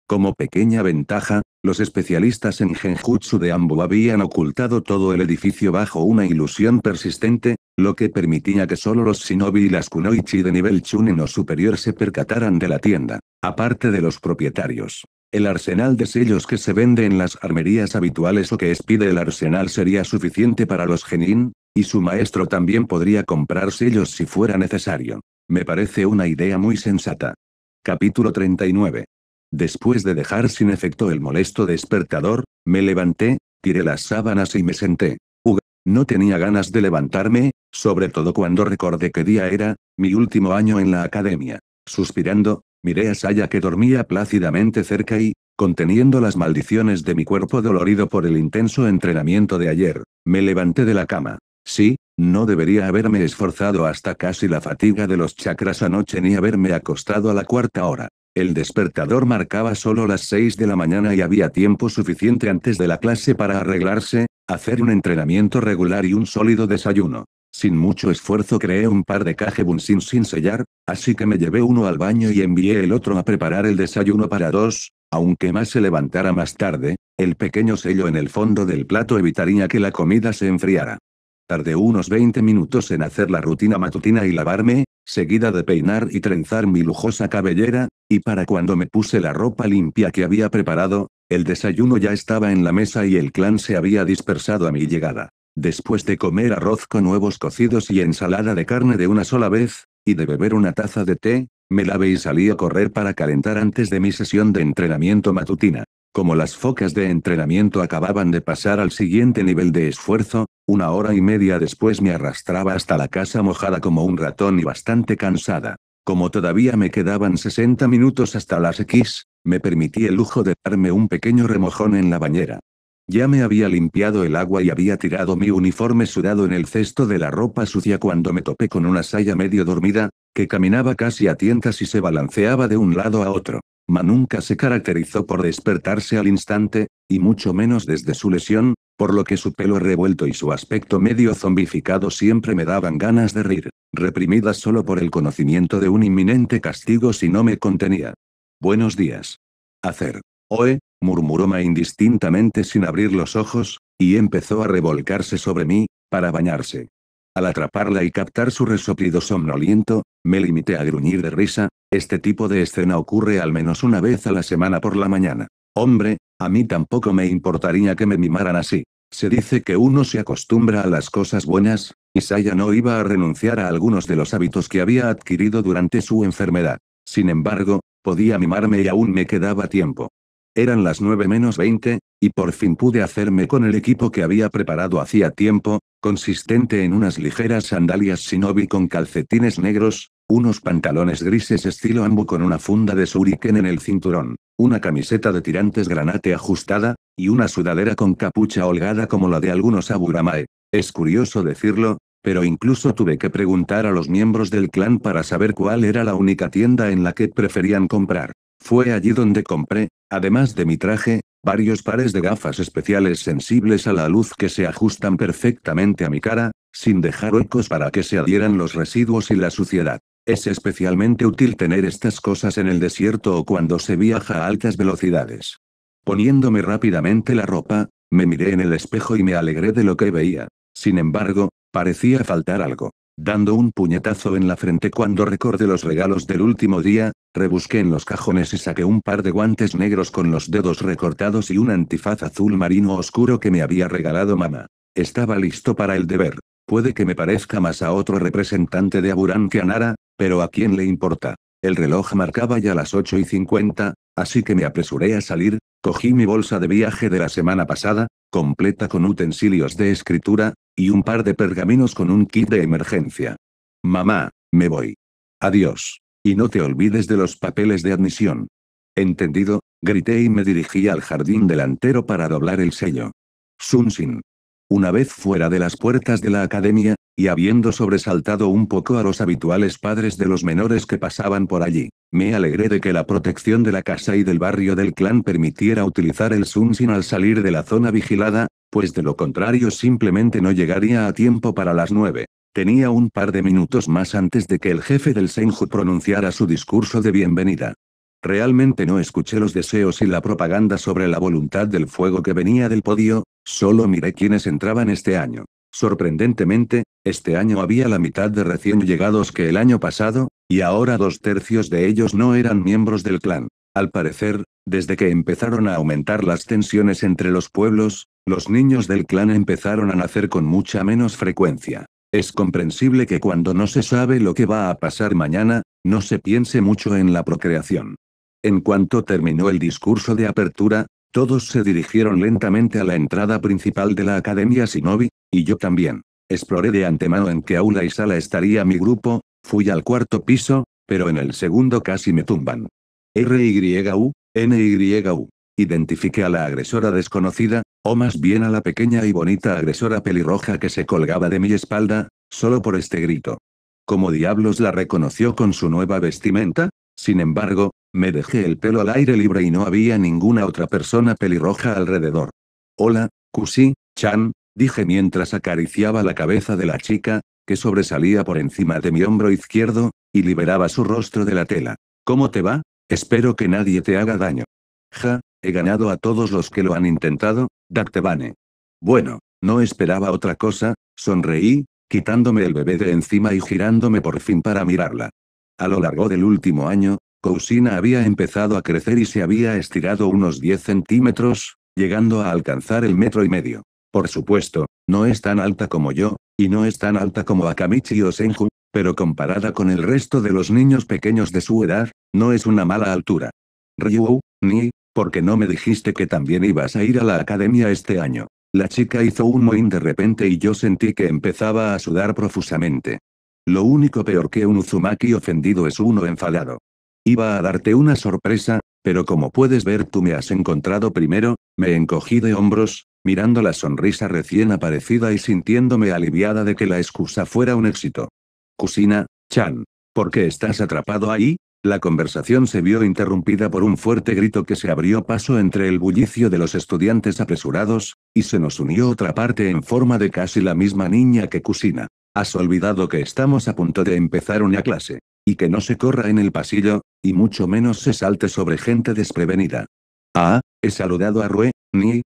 Como pequeña ventaja, los especialistas en genjutsu de Ambo habían ocultado todo el edificio bajo una ilusión persistente, lo que permitía que solo los shinobi y las kunoichi de nivel chunin o superior se percataran de la tienda, aparte de los propietarios. El arsenal de sellos que se vende en las armerías habituales o que expide el arsenal sería suficiente para los genin, y su maestro también podría comprar sellos si fuera necesario. Me parece una idea muy sensata. Capítulo 39. Después de dejar sin efecto el molesto despertador, me levanté, tiré las sábanas y me senté. No tenía ganas de levantarme, sobre todo cuando recordé qué día era, mi último año en la academia. Suspirando, miré a Saya que dormía plácidamente cerca y, conteniendo las maldiciones de mi cuerpo dolorido por el intenso entrenamiento de ayer, me levanté de la cama. Sí, no debería haberme esforzado hasta casi la fatiga de los chakras anoche ni haberme acostado a la 4ª hora. El despertador marcaba solo las 6 de la mañana y había tiempo suficiente antes de la clase para arreglarse, hacer un entrenamiento regular y un sólido desayuno. Sin mucho esfuerzo creé un par de Kagebunsin sin sellar, así que me llevé uno al baño y envié el otro a preparar el desayuno para 2, aunque más se levantara más tarde, el pequeño sello en el fondo del plato evitaría que la comida se enfriara. Tardé unos 20 minutos en hacer la rutina matutina y lavarme, seguida de peinar y trenzar mi lujosa cabellera, y para cuando me puse la ropa limpia que había preparado, el desayuno ya estaba en la mesa y el clan se había dispersado a mi llegada. Después de comer arroz con huevos cocidos y ensalada de carne de una sola vez, y de beber una taza de té, me lavé y salí a correr para calentar antes de mi sesión de entrenamiento matutina. Como las focas de entrenamiento acababan de pasar al siguiente nivel de esfuerzo, 1 hora y media después me arrastraba hasta la casa mojada como un ratón y bastante cansada. Como todavía me quedaban 60 minutos hasta las X, me permití el lujo de darme un pequeño remojón en la bañera. Ya me había limpiado el agua y había tirado mi uniforme sudado en el cesto de la ropa sucia cuando me topé con una Saya medio dormida, que caminaba casi a tientas y se balanceaba de un lado a otro. Nunca se caracterizó por despertarse al instante, y mucho menos desde su lesión, por lo que su pelo revuelto y su aspecto medio zombificado siempre me daban ganas de reír, reprimidas solo por el conocimiento de un inminente castigo si no me contenía. Buenos días. Hacer. Oe, murmuró Ma indistintamente sin abrir los ojos, y empezó a revolcarse sobre mí, para bañarse. Al atraparla y captar su resoplido somnoliento, me limité a gruñir de risa. Este tipo de escena ocurre al menos una vez a la semana por la mañana. Hombre, a mí tampoco me importaría que me mimaran así. Se dice que uno se acostumbra a las cosas buenas, y Saya no iba a renunciar a algunos de los hábitos que había adquirido durante su enfermedad. Sin embargo, podía mimarme y aún me quedaba tiempo. Eran las 9 menos 20, y por fin pude hacerme con el equipo que había preparado hacía tiempo, consistente en unas ligeras sandalias shinobi con calcetines negros, unos pantalones grises estilo Ambu con una funda de shuriken en el cinturón, una camiseta de tirantes granate ajustada, y una sudadera con capucha holgada como la de algunos aburamae. Es curioso decirlo, pero incluso tuve que preguntar a los miembros del clan para saber cuál era la única tienda en la que preferían comprar. Fue allí donde compré, además de mi traje, varios pares de gafas especiales sensibles a la luz que se ajustan perfectamente a mi cara, sin dejar huecos para que se adhieran los residuos y la suciedad. Es especialmente útil tener estas cosas en el desierto o cuando se viaja a altas velocidades. Poniéndome rápidamente la ropa, me miré en el espejo y me alegré de lo que veía. Sin embargo, parecía faltar algo. Dando un puñetazo en la frente cuando recordé los regalos del último día, rebusqué en los cajones y saqué un par de guantes negros con los dedos recortados y un antifaz azul marino oscuro que me había regalado mamá. Estaba listo para el deber. Puede que me parezca más a otro representante de Aburan que a Nara, pero ¿a quién le importa? El reloj marcaba ya las 8:50, así que me apresuré a salir, cogí mi bolsa de viaje de la semana pasada, completa con utensilios de escritura, y un par de pergaminos con un kit de emergencia. Mamá, me voy. Adiós. Y no te olvides de los papeles de admisión. Entendido, grité y me dirigí al jardín delantero para doblar el sello. Sunsin. Una vez fuera de las puertas de la academia, y habiendo sobresaltado un poco a los habituales padres de los menores que pasaban por allí, me alegré de que la protección de la casa y del barrio del clan permitiera utilizar el Sunsin al salir de la zona vigilada, pues de lo contrario simplemente no llegaría a tiempo para las 9. Tenía un par de minutos más antes de que el jefe del Senju pronunciara su discurso de bienvenida. Realmente no escuché los deseos y la propaganda sobre la voluntad del fuego que venía del podio, solo miré quiénes entraban este año. Sorprendentemente, este año había la mitad de recién llegados que el año pasado, y ahora 2/3 de ellos no eran miembros del clan. Al parecer, desde que empezaron a aumentar las tensiones entre los pueblos, los niños del clan empezaron a nacer con mucha menos frecuencia. Es comprensible que cuando no se sabe lo que va a pasar mañana, no se piense mucho en la procreación. En cuanto terminó el discurso de apertura, todos se dirigieron lentamente a la entrada principal de la Academia Shinobi, y yo también. Exploré de antemano en qué aula y sala estaría mi grupo, fui al cuarto piso, pero en el segundo casi me tumban. RYU, NYU. Identifiqué a la agresora desconocida, o más bien a la pequeña y bonita agresora pelirroja que se colgaba de mi espalda, solo por este grito. ¿Cómo diablos la reconoció con su nueva vestimenta? Sin embargo, me dejé el pelo al aire libre y no había ninguna otra persona pelirroja alrededor. Hola, Kushi-chan, dije mientras acariciaba la cabeza de la chica, que sobresalía por encima de mi hombro izquierdo, y liberaba su rostro de la tela. ¿Cómo te va? Espero que nadie te haga daño. Ja, he ganado a todos los que lo han intentado, Dactebane. Bueno, no esperaba otra cosa, sonreí, quitándome el bebé de encima y girándome por fin para mirarla. A lo largo del último año, Kousina había empezado a crecer y se había estirado unos 10 centímetros, llegando a alcanzar el 1,5 metros. Por supuesto, no es tan alta como yo, y no es tan alta como Akamichi o Senju, pero comparada con el resto de los niños pequeños de su edad, no es una mala altura. Ryu, ¿por qué no me dijiste que también ibas a ir a la academia este año? La chica hizo un mohín de repente y yo sentí que empezaba a sudar profusamente. Lo único peor que un Uzumaki ofendido es uno enfadado. Iba a darte una sorpresa, pero como puedes ver tú me has encontrado primero, me encogí de hombros, mirando la sonrisa recién aparecida y sintiéndome aliviada de que la excusa fuera un éxito. Kusina-chan, ¿por qué estás atrapado ahí? La conversación se vio interrumpida por un fuerte grito que se abrió paso entre el bullicio de los estudiantes apresurados, y se nos unió otra parte en forma de casi la misma niña que Kusina. ¿Has olvidado que estamos a punto de empezar una clase? Y que no se corra en el pasillo, y mucho menos se salte sobre gente desprevenida. Ah, he saludado a Rue,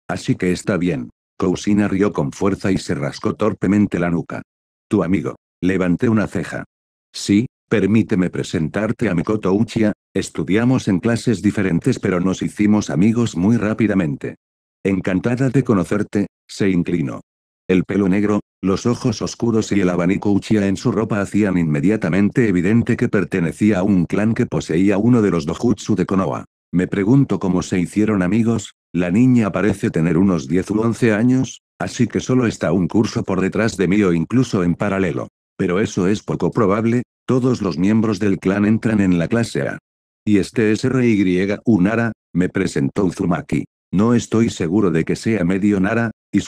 así que está bien. Kousina rió con fuerza y se rascó torpemente la nuca. Tu amigo. Levanté una ceja. Sí, permíteme presentarte a Mikoto Uchiha, estudiamos en clases diferentes pero nos hicimos amigos muy rápidamente. Encantada de conocerte, se inclinó. El pelo negro, los ojos oscuros y el abanico Uchiha en su ropa hacían inmediatamente evidente que pertenecía a un clan que poseía uno de los dojutsu de Konoha. Me pregunto cómo se hicieron amigos, la niña parece tener unos 10 u 11 años, así que solo está un curso por detrás de mí o incluso en paralelo. Pero eso es poco probable, todos los miembros del clan entran en la clase A. Y este es RYU Nara, me presentó Uzumaki. No estoy seguro de que sea medio Nara, y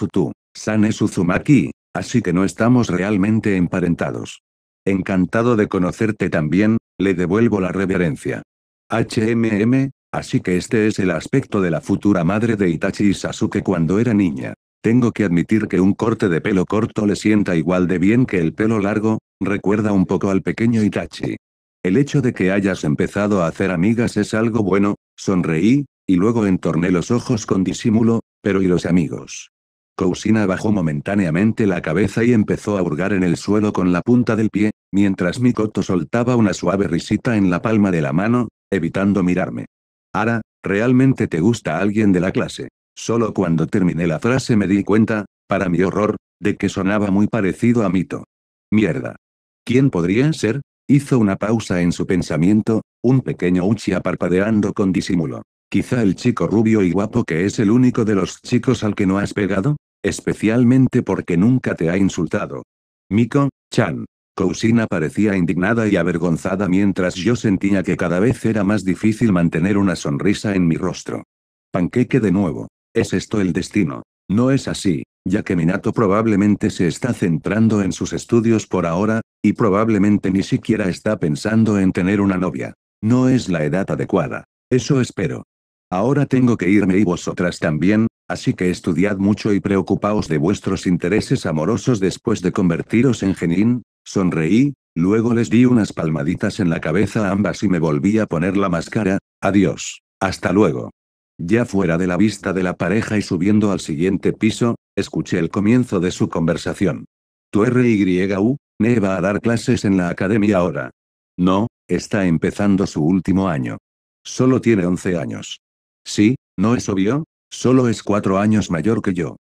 San es Uzumaki, así que no estamos realmente emparentados. Encantado de conocerte también, le devuelvo la reverencia. Así que este es el aspecto de la futura madre de Itachi y Sasuke cuando era niña. Tengo que admitir que un corte de pelo corto le sienta igual de bien que el pelo largo, recuerda un poco al pequeño Itachi. El hecho de que hayas empezado a hacer amigas es algo bueno, sonreí, y luego entorné los ojos con disimulo, pero ¿y los amigos? Kousina bajó momentáneamente la cabeza y empezó a hurgar en el suelo con la punta del pie, mientras Mikoto soltaba una suave risita en la palma de la mano, evitando mirarme. Ara, ¿realmente te gusta alguien de la clase? Solo cuando terminé la frase me di cuenta, para mi horror, de que sonaba muy parecido a Mito. Mierda. ¿Quién podría ser? Hizo una pausa en su pensamiento, un pequeño Uchiha parpadeando con disimulo. Quizá el chico rubio y guapo que es el único de los chicos al que no has pegado, especialmente porque nunca te ha insultado. Miko-chan. Kousina parecía indignada y avergonzada mientras yo sentía que cada vez era más difícil mantener una sonrisa en mi rostro. Panqueque de nuevo. ¿Es esto el destino? No es así, ya que Minato probablemente se está centrando en sus estudios por ahora, y probablemente ni siquiera está pensando en tener una novia. No es la edad adecuada. Eso espero. Ahora tengo que irme y vosotras también, así que estudiad mucho y preocupaos de vuestros intereses amorosos después de convertiros en genin. Sonreí, luego les di unas palmaditas en la cabeza a ambas y me volví a poner la máscara. Adiós. Hasta luego. Ya fuera de la vista de la pareja y subiendo al siguiente piso, escuché el comienzo de su conversación. ¿Tu RYU, ne va a dar clases en la academia ahora? No, está empezando su último año. Solo tiene 11 años. Sí, ¿no es obvio? Solo es 4 años mayor que yo.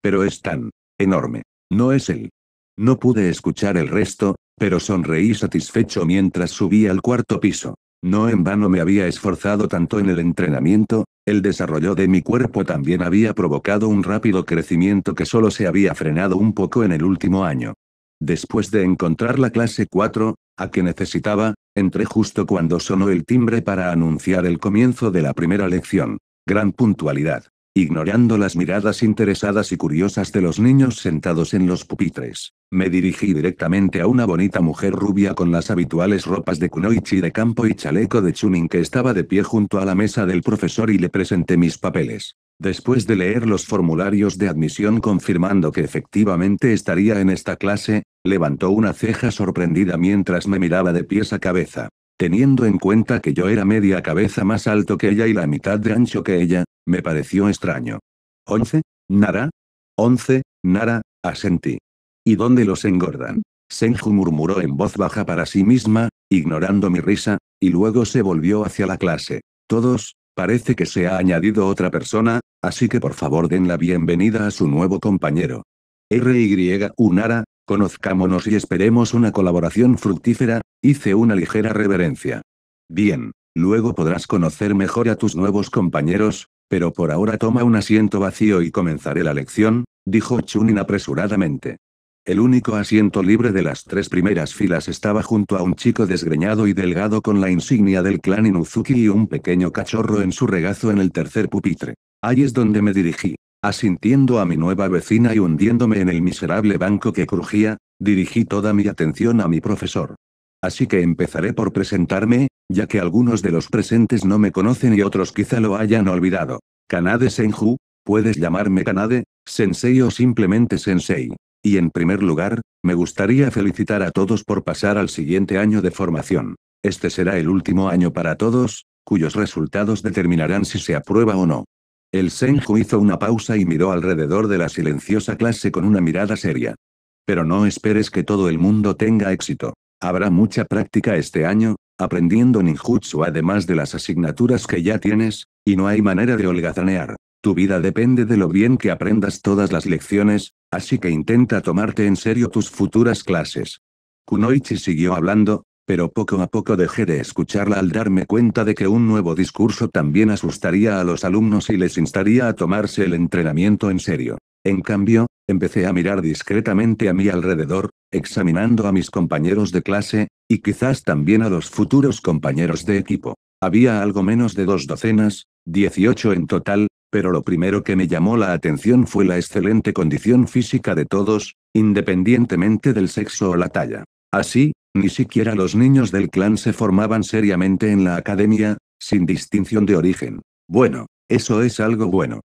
Pero es tan enorme. No es él. No pude escuchar el resto, pero sonreí satisfecho mientras subía al cuarto piso. No en vano me había esforzado tanto en el entrenamiento, el desarrollo de mi cuerpo también había provocado un rápido crecimiento que solo se había frenado un poco en el último año. Después de encontrar la clase 4, a que necesitaba, entré justo cuando sonó el timbre para anunciar el comienzo de la primera lección. Gran puntualidad. Ignorando las miradas interesadas y curiosas de los niños sentados en los pupitres, me dirigí directamente a una bonita mujer rubia con las habituales ropas de kunoichi de campo y chaleco de chunin que estaba de pie junto a la mesa del profesor y le presenté mis papeles. Después de leer los formularios de admisión confirmando que efectivamente estaría en esta clase, levantó una ceja sorprendida mientras me miraba de pies a cabeza. Teniendo en cuenta que yo era media cabeza más alto que ella y la mitad de ancho que ella, me pareció extraño. ¿11? ¿Nara? 11, Nara, asentí. ¿Y dónde los engordan? Senju murmuró en voz baja para sí misma, ignorando mi risa, y luego se volvió hacia la clase. Todos, parece que se ha añadido otra persona, así que por favor den la bienvenida a su nuevo compañero. Nara, conozcámonos y esperemos una colaboración fructífera, hice una ligera reverencia. Bien, luego podrás conocer mejor a tus nuevos compañeros, pero por ahora toma un asiento vacío y comenzaré la lección, dijo Chunin apresuradamente. El único asiento libre de las 3 primeras filas estaba junto a un chico desgreñado y delgado con la insignia del clan Inuzuki y un pequeño cachorro en su regazo en el tercer pupitre. Ahí es donde me dirigí. Asintiendo a mi nueva vecina y hundiéndome en el miserable banco que crujía, dirigí toda mi atención a mi profesor. Así que empezaré por presentarme, ya que algunos de los presentes no me conocen y otros quizá lo hayan olvidado. Kanade Senju, puedes llamarme Kanade, Sensei o simplemente Sensei. Y en primer lugar, me gustaría felicitar a todos por pasar al siguiente año de formación. Este será el último año para todos, cuyos resultados determinarán si se aprueba o no. El Senju hizo una pausa y miró alrededor de la silenciosa clase con una mirada seria. Pero no esperes que todo el mundo tenga éxito. Habrá mucha práctica este año, aprendiendo ninjutsu además de las asignaturas que ya tienes, y no hay manera de holgazanear. Tu vida depende de lo bien que aprendas todas las lecciones, así que intenta tomarte en serio tus futuras clases. Kunoichi siguió hablando, pero poco a poco dejé de escucharla al darme cuenta de que un nuevo discurso también asustaría a los alumnos y les instaría a tomarse el entrenamiento en serio. En cambio, empecé a mirar discretamente a mi alrededor, examinando a mis compañeros de clase, y quizás también a los futuros compañeros de equipo. Había algo menos de 2 docenas, 18 en total, pero lo primero que me llamó la atención fue la excelente condición física de todos, independientemente del sexo o la talla. Así, ni siquiera los niños del clan se formaban seriamente en la academia, sin distinción de origen. Bueno, eso es algo bueno.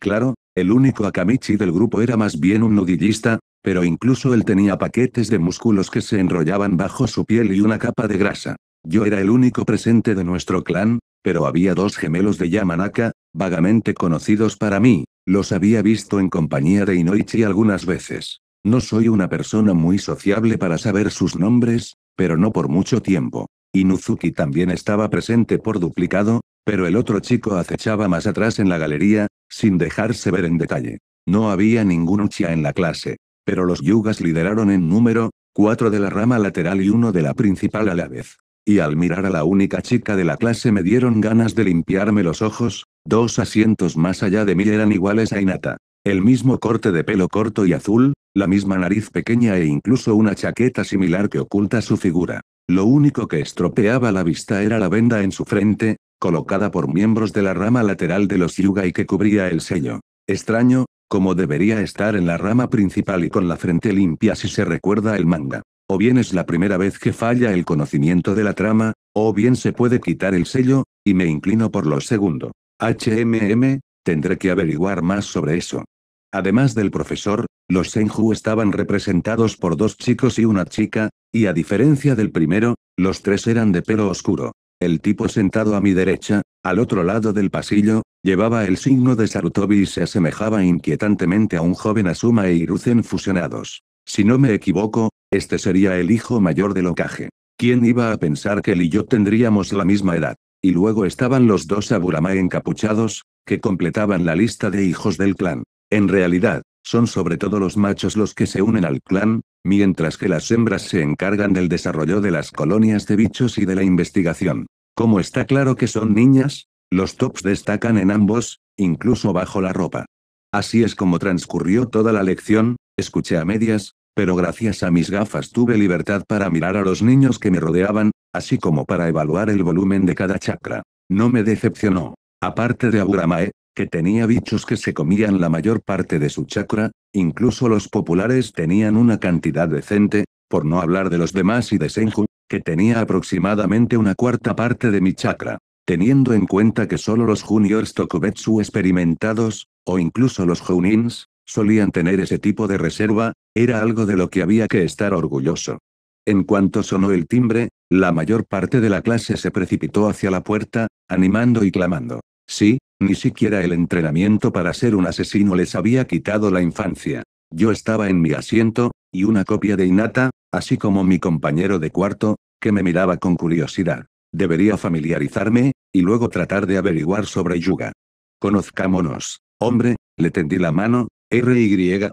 Claro, El único Akamichi del grupo era más bien un nudillista, pero incluso él tenía paquetes de músculos que se enrollaban bajo su piel y una capa de grasa. Yo era el único presente de nuestro clan, pero había dos gemelos de Yamanaka, vagamente conocidos para mí, los había visto en compañía de Inoichi algunas veces. No soy una persona muy sociable para saber sus nombres, pero no por mucho tiempo. Inuzuki también estaba presente por duplicado, pero el otro chico acechaba más atrás en la galería, sin dejarse ver en detalle. No había ningún Uchiha en la clase, pero los Yugas lideraron en número, 4 de la rama lateral y uno de la principal a la vez. Y al mirar a la única chica de la clase me dieron ganas de limpiarme los ojos, 2 asientos más allá de mí eran iguales a Hinata. El mismo corte de pelo corto y azul, la misma nariz pequeña e incluso una chaqueta similar que oculta su figura. Lo único que estropeaba la vista era la venda en su frente, colocada por miembros de la rama lateral de los Yuga y que cubría el sello. Extraño, como debería estar en la rama principal y con la frente limpia si se recuerda el manga. O bien es la primera vez que falla el conocimiento de la trama, o bien se puede quitar el sello, y me inclino por lo segundo. Tendré que averiguar más sobre eso. Además del profesor, los Senju estaban representados por dos chicos y una chica, y a diferencia del primero, los tres eran de pelo oscuro. El tipo sentado a mi derecha, al otro lado del pasillo, llevaba el signo de Sarutobi y se asemejaba inquietantemente a un joven Asuma e Hiruzen fusionados. Si no me equivoco, este sería el hijo mayor del Hokage. ¿Quién iba a pensar que él y yo tendríamos la misma edad? Y luego estaban los dos Saburama encapuchados, que completaban la lista de hijos del clan. En realidad, son sobre todo los machos los que se unen al clan, mientras que las hembras se encargan del desarrollo de las colonias de bichos y de la investigación. Como está claro que son niñas, los tops destacan en ambos, incluso bajo la ropa. Así es como transcurrió toda la lección, escuché a medias, pero gracias a mis gafas tuve libertad para mirar a los niños que me rodeaban, así como para evaluar el volumen de cada chakra. No me decepcionó. Aparte de Aburamae, que tenía bichos que se comían la mayor parte de su chakra, incluso los populares tenían una cantidad decente, por no hablar de los demás y de Senju, que tenía aproximadamente una cuarta parte de mi chakra. Teniendo en cuenta que solo los juniors Tokubetsu experimentados, o incluso los Jounins, solían tener ese tipo de reserva, era algo de lo que había que estar orgulloso. En cuanto sonó el timbre, la mayor parte de la clase se precipitó hacia la puerta, animando y clamando. Sí, ni siquiera el entrenamiento para ser un asesino les había quitado la infancia. Yo estaba en mi asiento, y una copia de Hinata, así como mi compañero de cuarto, que me miraba con curiosidad. Debería familiarizarme, y luego tratar de averiguar sobre Yuga. Conozcámonos. Hombre, le tendí la mano,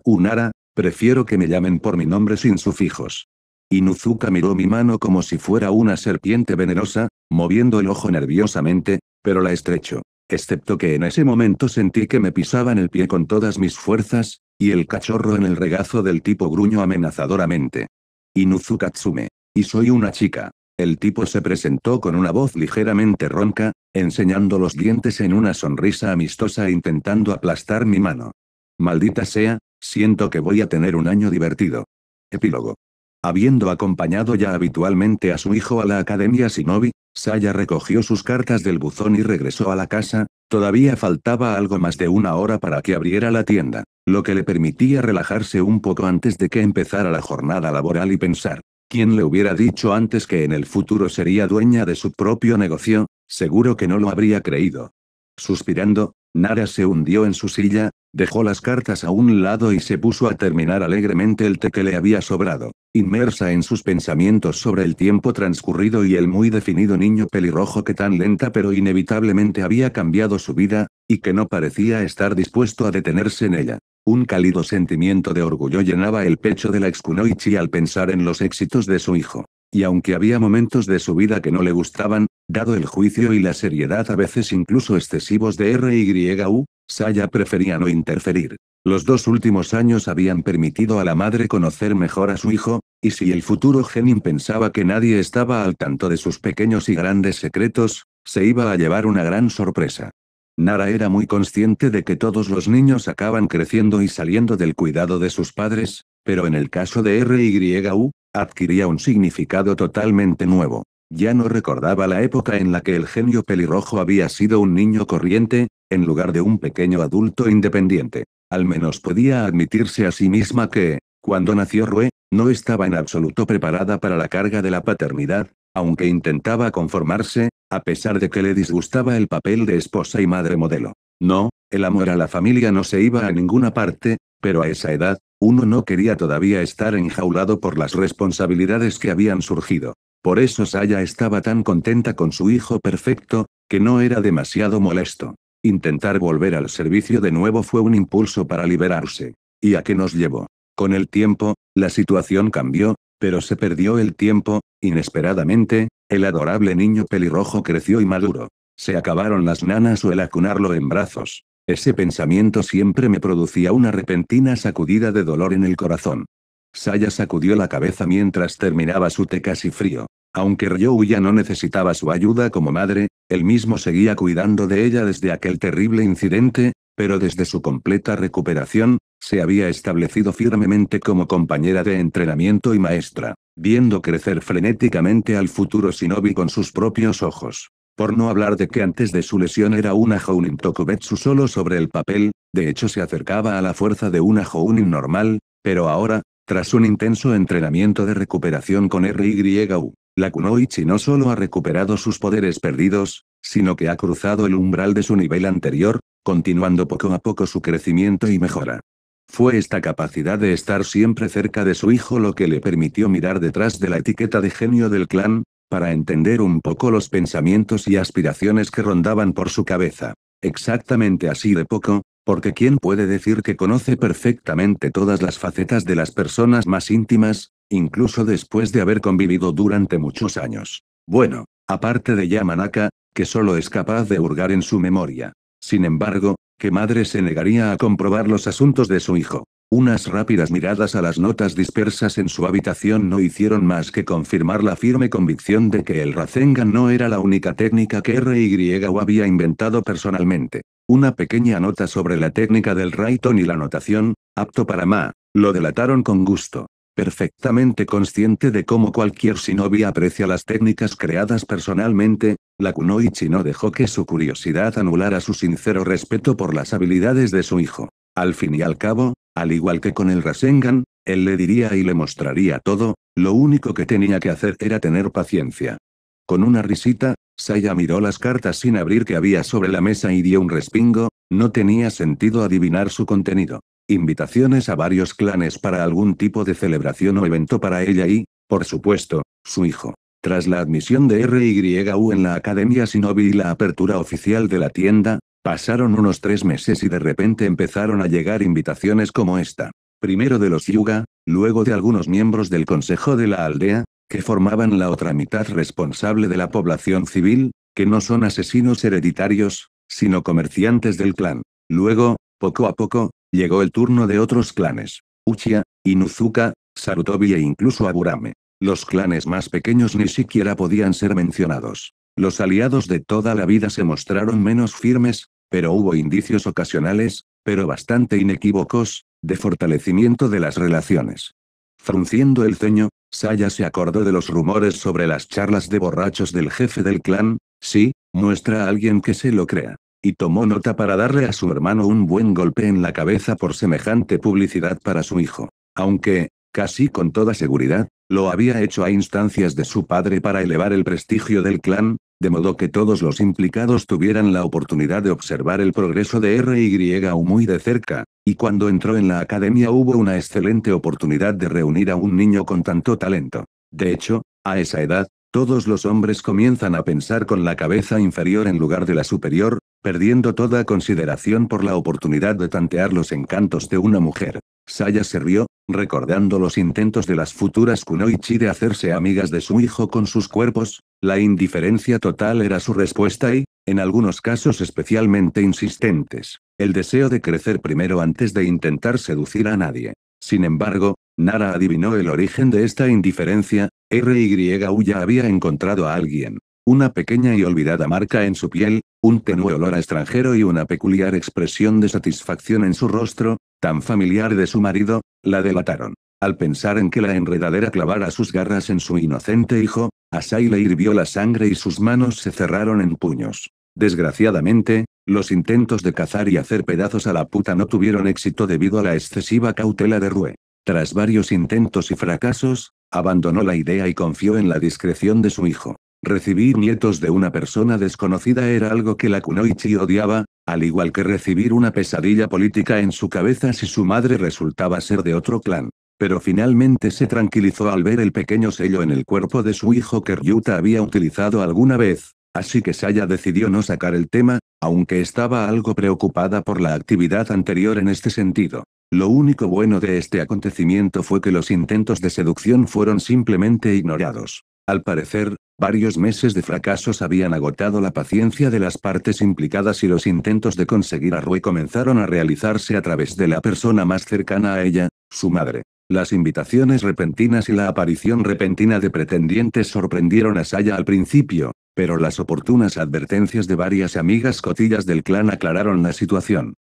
Nara, prefiero que me llamen por mi nombre sin sufijos. Inuzuka miró mi mano como si fuera una serpiente venenosa, moviendo el ojo nerviosamente, pero la estrechó. Excepto que en ese momento sentí que me pisaban el pie con todas mis fuerzas, y el cachorro en el regazo del tipo gruñó amenazadoramente. Inuzuka Tsume. Y soy una chica. El tipo se presentó con una voz ligeramente ronca, enseñando los dientes en una sonrisa amistosa e intentando aplastar mi mano. Maldita sea, siento que voy a tener un año divertido. Epílogo. Habiendo acompañado ya habitualmente a su hijo a la academia Shinobi, Saya recogió sus cartas del buzón y regresó a la casa. Todavía faltaba algo más de una hora para que abriera la tienda, lo que le permitía relajarse un poco antes de que empezara la jornada laboral y pensar. ¿Quién le hubiera dicho antes que en el futuro sería dueña de su propio negocio? Seguro que no lo habría creído. Suspirando, Nara se hundió en su silla, dejó las cartas a un lado y se puso a terminar alegremente el té que le había sobrado, inmersa en sus pensamientos sobre el tiempo transcurrido y el muy definido niño pelirrojo que tan lenta pero inevitablemente había cambiado su vida, y que no parecía estar dispuesto a detenerse en ella. Un cálido sentimiento de orgullo llenaba el pecho de la ex-kunoichi al pensar en los éxitos de su hijo. Y aunque había momentos de su vida que no le gustaban, dado el juicio y la seriedad a veces incluso excesivos de RYU, Saya prefería no interferir. Los 2 últimos años habían permitido a la madre conocer mejor a su hijo, y si el futuro genin pensaba que nadie estaba al tanto de sus pequeños y grandes secretos, se iba a llevar una gran sorpresa. Nara era muy consciente de que todos los niños acaban creciendo y saliendo del cuidado de sus padres, pero en el caso de RYU, adquiría un significado totalmente nuevo. Ya no recordaba la época en la que el genio pelirrojo había sido un niño corriente, en lugar de un pequeño adulto independiente. Al menos podía admitirse a sí misma que, cuando nació Rue, no estaba en absoluto preparada para la carga de la paternidad, aunque intentaba conformarse, a pesar de que le disgustaba el papel de esposa y madre modelo. No, el amor a la familia no se iba a ninguna parte, pero a esa edad, uno no quería todavía estar enjaulado por las responsabilidades que habían surgido. Por eso Saya estaba tan contenta con su hijo perfecto, que no era demasiado molesto. Intentar volver al servicio de nuevo fue un impulso para liberarse. ¿Y a qué nos llevó? Con el tiempo, la situación cambió, pero se perdió el tiempo, inesperadamente, el adorable niño pelirrojo creció y maduró. Se acabaron las nanas o el acunarlo en brazos. Ese pensamiento siempre me producía una repentina sacudida de dolor en el corazón. Saya sacudió la cabeza mientras terminaba su té casi frío. Aunque Ryou ya no necesitaba su ayuda como madre, él mismo seguía cuidando de ella desde aquel terrible incidente, pero desde su completa recuperación, se había establecido firmemente como compañera de entrenamiento y maestra, viendo crecer frenéticamente al futuro shinobi con sus propios ojos. Por no hablar de que antes de su lesión era una Jounin Tokubetsu solo sobre el papel, de hecho se acercaba a la fuerza de una Jounin normal, pero ahora, tras un intenso entrenamiento de recuperación con RYU, la Kunoichi no solo ha recuperado sus poderes perdidos, sino que ha cruzado el umbral de su nivel anterior, continuando poco a poco su crecimiento y mejora. Fue esta capacidad de estar siempre cerca de su hijo lo que le permitió mirar detrás de la etiqueta de genio del clan, para entender un poco los pensamientos y aspiraciones que rondaban por su cabeza. Exactamente así de poco, porque ¿quién puede decir que conoce perfectamente todas las facetas de las personas más íntimas, incluso después de haber convivido durante muchos años? Bueno, aparte de Yamanaka, que solo es capaz de hurgar en su memoria. Sin embargo, ¿qué madre se negaría a comprobar los asuntos de su hijo? Unas rápidas miradas a las notas dispersas en su habitación no hicieron más que confirmar la firme convicción de que el Rasengan no era la única técnica que RYU había inventado personalmente. Una pequeña nota sobre la técnica del Raiton y la notación, apto para Ma, lo delataron con gusto. Perfectamente consciente de cómo cualquier shinobi aprecia las técnicas creadas personalmente, la Kunoichi no dejó que su curiosidad anulara su sincero respeto por las habilidades de su hijo. Al fin y al cabo, al igual que con el Rasengan, él le diría y le mostraría todo, lo único que tenía que hacer era tener paciencia. Con una risita, Saya miró las cartas sin abrir que había sobre la mesa y dio un respingo, no tenía sentido adivinar su contenido. Invitaciones a varios clanes para algún tipo de celebración o evento para ella y, por supuesto, su hijo. Tras la admisión de RYU en la Academia Shinobi y la apertura oficial de la tienda, pasaron unos 3 meses y de repente empezaron a llegar invitaciones como esta. Primero de los Hyuga, luego de algunos miembros del consejo de la aldea, que formaban la otra mitad responsable de la población civil, que no son asesinos hereditarios, sino comerciantes del clan. Luego, poco a poco, llegó el turno de otros clanes. Uchiha, Inuzuka, Sarutobi e incluso Aburame. Los clanes más pequeños ni siquiera podían ser mencionados. Los aliados de toda la vida se mostraron menos firmes, pero hubo indicios ocasionales, pero bastante inequívocos, de fortalecimiento de las relaciones. Frunciendo el ceño, Saya se acordó de los rumores sobre las charlas de borrachos del jefe del clan. Sí, muestra a alguien que se lo crea. Y tomó nota para darle a su hermano un buen golpe en la cabeza por semejante publicidad para su hijo. Aunque, casi con toda seguridad, lo había hecho a instancias de su padre para elevar el prestigio del clan, de modo que todos los implicados tuvieran la oportunidad de observar el progreso de RYU muy de cerca, y cuando entró en la academia hubo una excelente oportunidad de reunir a un niño con tanto talento. De hecho, a esa edad, todos los hombres comienzan a pensar con la cabeza inferior en lugar de la superior, perdiendo toda consideración por la oportunidad de tantear los encantos de una mujer. Saya se rió, recordando los intentos de las futuras Kunoichi de hacerse amigas de su hijo con sus cuerpos. La indiferencia total era su respuesta y, en algunos casos especialmente insistentes, el deseo de crecer primero antes de intentar seducir a nadie. Sin embargo, Nara adivinó el origen de esta indiferencia. RYU ya había encontrado a alguien. Una pequeña y olvidada marca en su piel, un tenue olor a extranjero y una peculiar expresión de satisfacción en su rostro, tan familiar de su marido, la delataron. Al pensar en que la enredadera clavara sus garras en su inocente hijo, Asai le hirvió la sangre y sus manos se cerraron en puños. Desgraciadamente, los intentos de cazar y hacer pedazos a la puta no tuvieron éxito debido a la excesiva cautela de Rue. Tras varios intentos y fracasos, abandonó la idea y confió en la discreción de su hijo. Recibir nietos de una persona desconocida era algo que la Kunoichi odiaba, al igual que recibir una pesadilla política en su cabeza si su madre resultaba ser de otro clan. Pero finalmente se tranquilizó al ver el pequeño sello en el cuerpo de su hijo que Ryuta había utilizado alguna vez, así que Saya decidió no sacar el tema, aunque estaba algo preocupada por la actividad anterior en este sentido. Lo único bueno de este acontecimiento fue que los intentos de seducción fueron simplemente ignorados. Al parecer, varios meses de fracasos habían agotado la paciencia de las partes implicadas y los intentos de conseguir a Rue comenzaron a realizarse a través de la persona más cercana a ella, su madre. Las invitaciones repentinas y la aparición repentina de pretendientes sorprendieron a Saya al principio, pero las oportunas advertencias de varias amigas cotillas del clan aclararon la situación.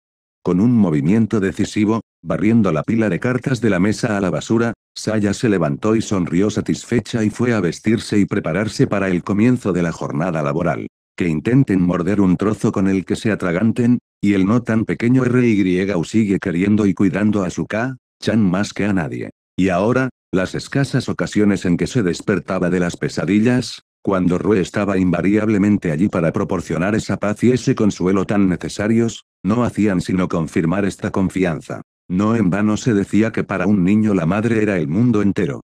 Con un movimiento decisivo, barriendo la pila de cartas de la mesa a la basura, Saya se levantó y sonrió satisfecha y fue a vestirse y prepararse para el comienzo de la jornada laboral. Que intenten morder un trozo con el que se atraganten, y el no tan pequeño RY sigue queriendo y cuidando a su Chan más que a nadie. Y ahora, las escasas ocasiones en que se despertaba de las pesadillas, cuando Rue estaba invariablemente allí para proporcionar esa paz y ese consuelo tan necesarios, no hacían sino confirmar esta confianza. No en vano se decía que para un niño la madre era el mundo entero.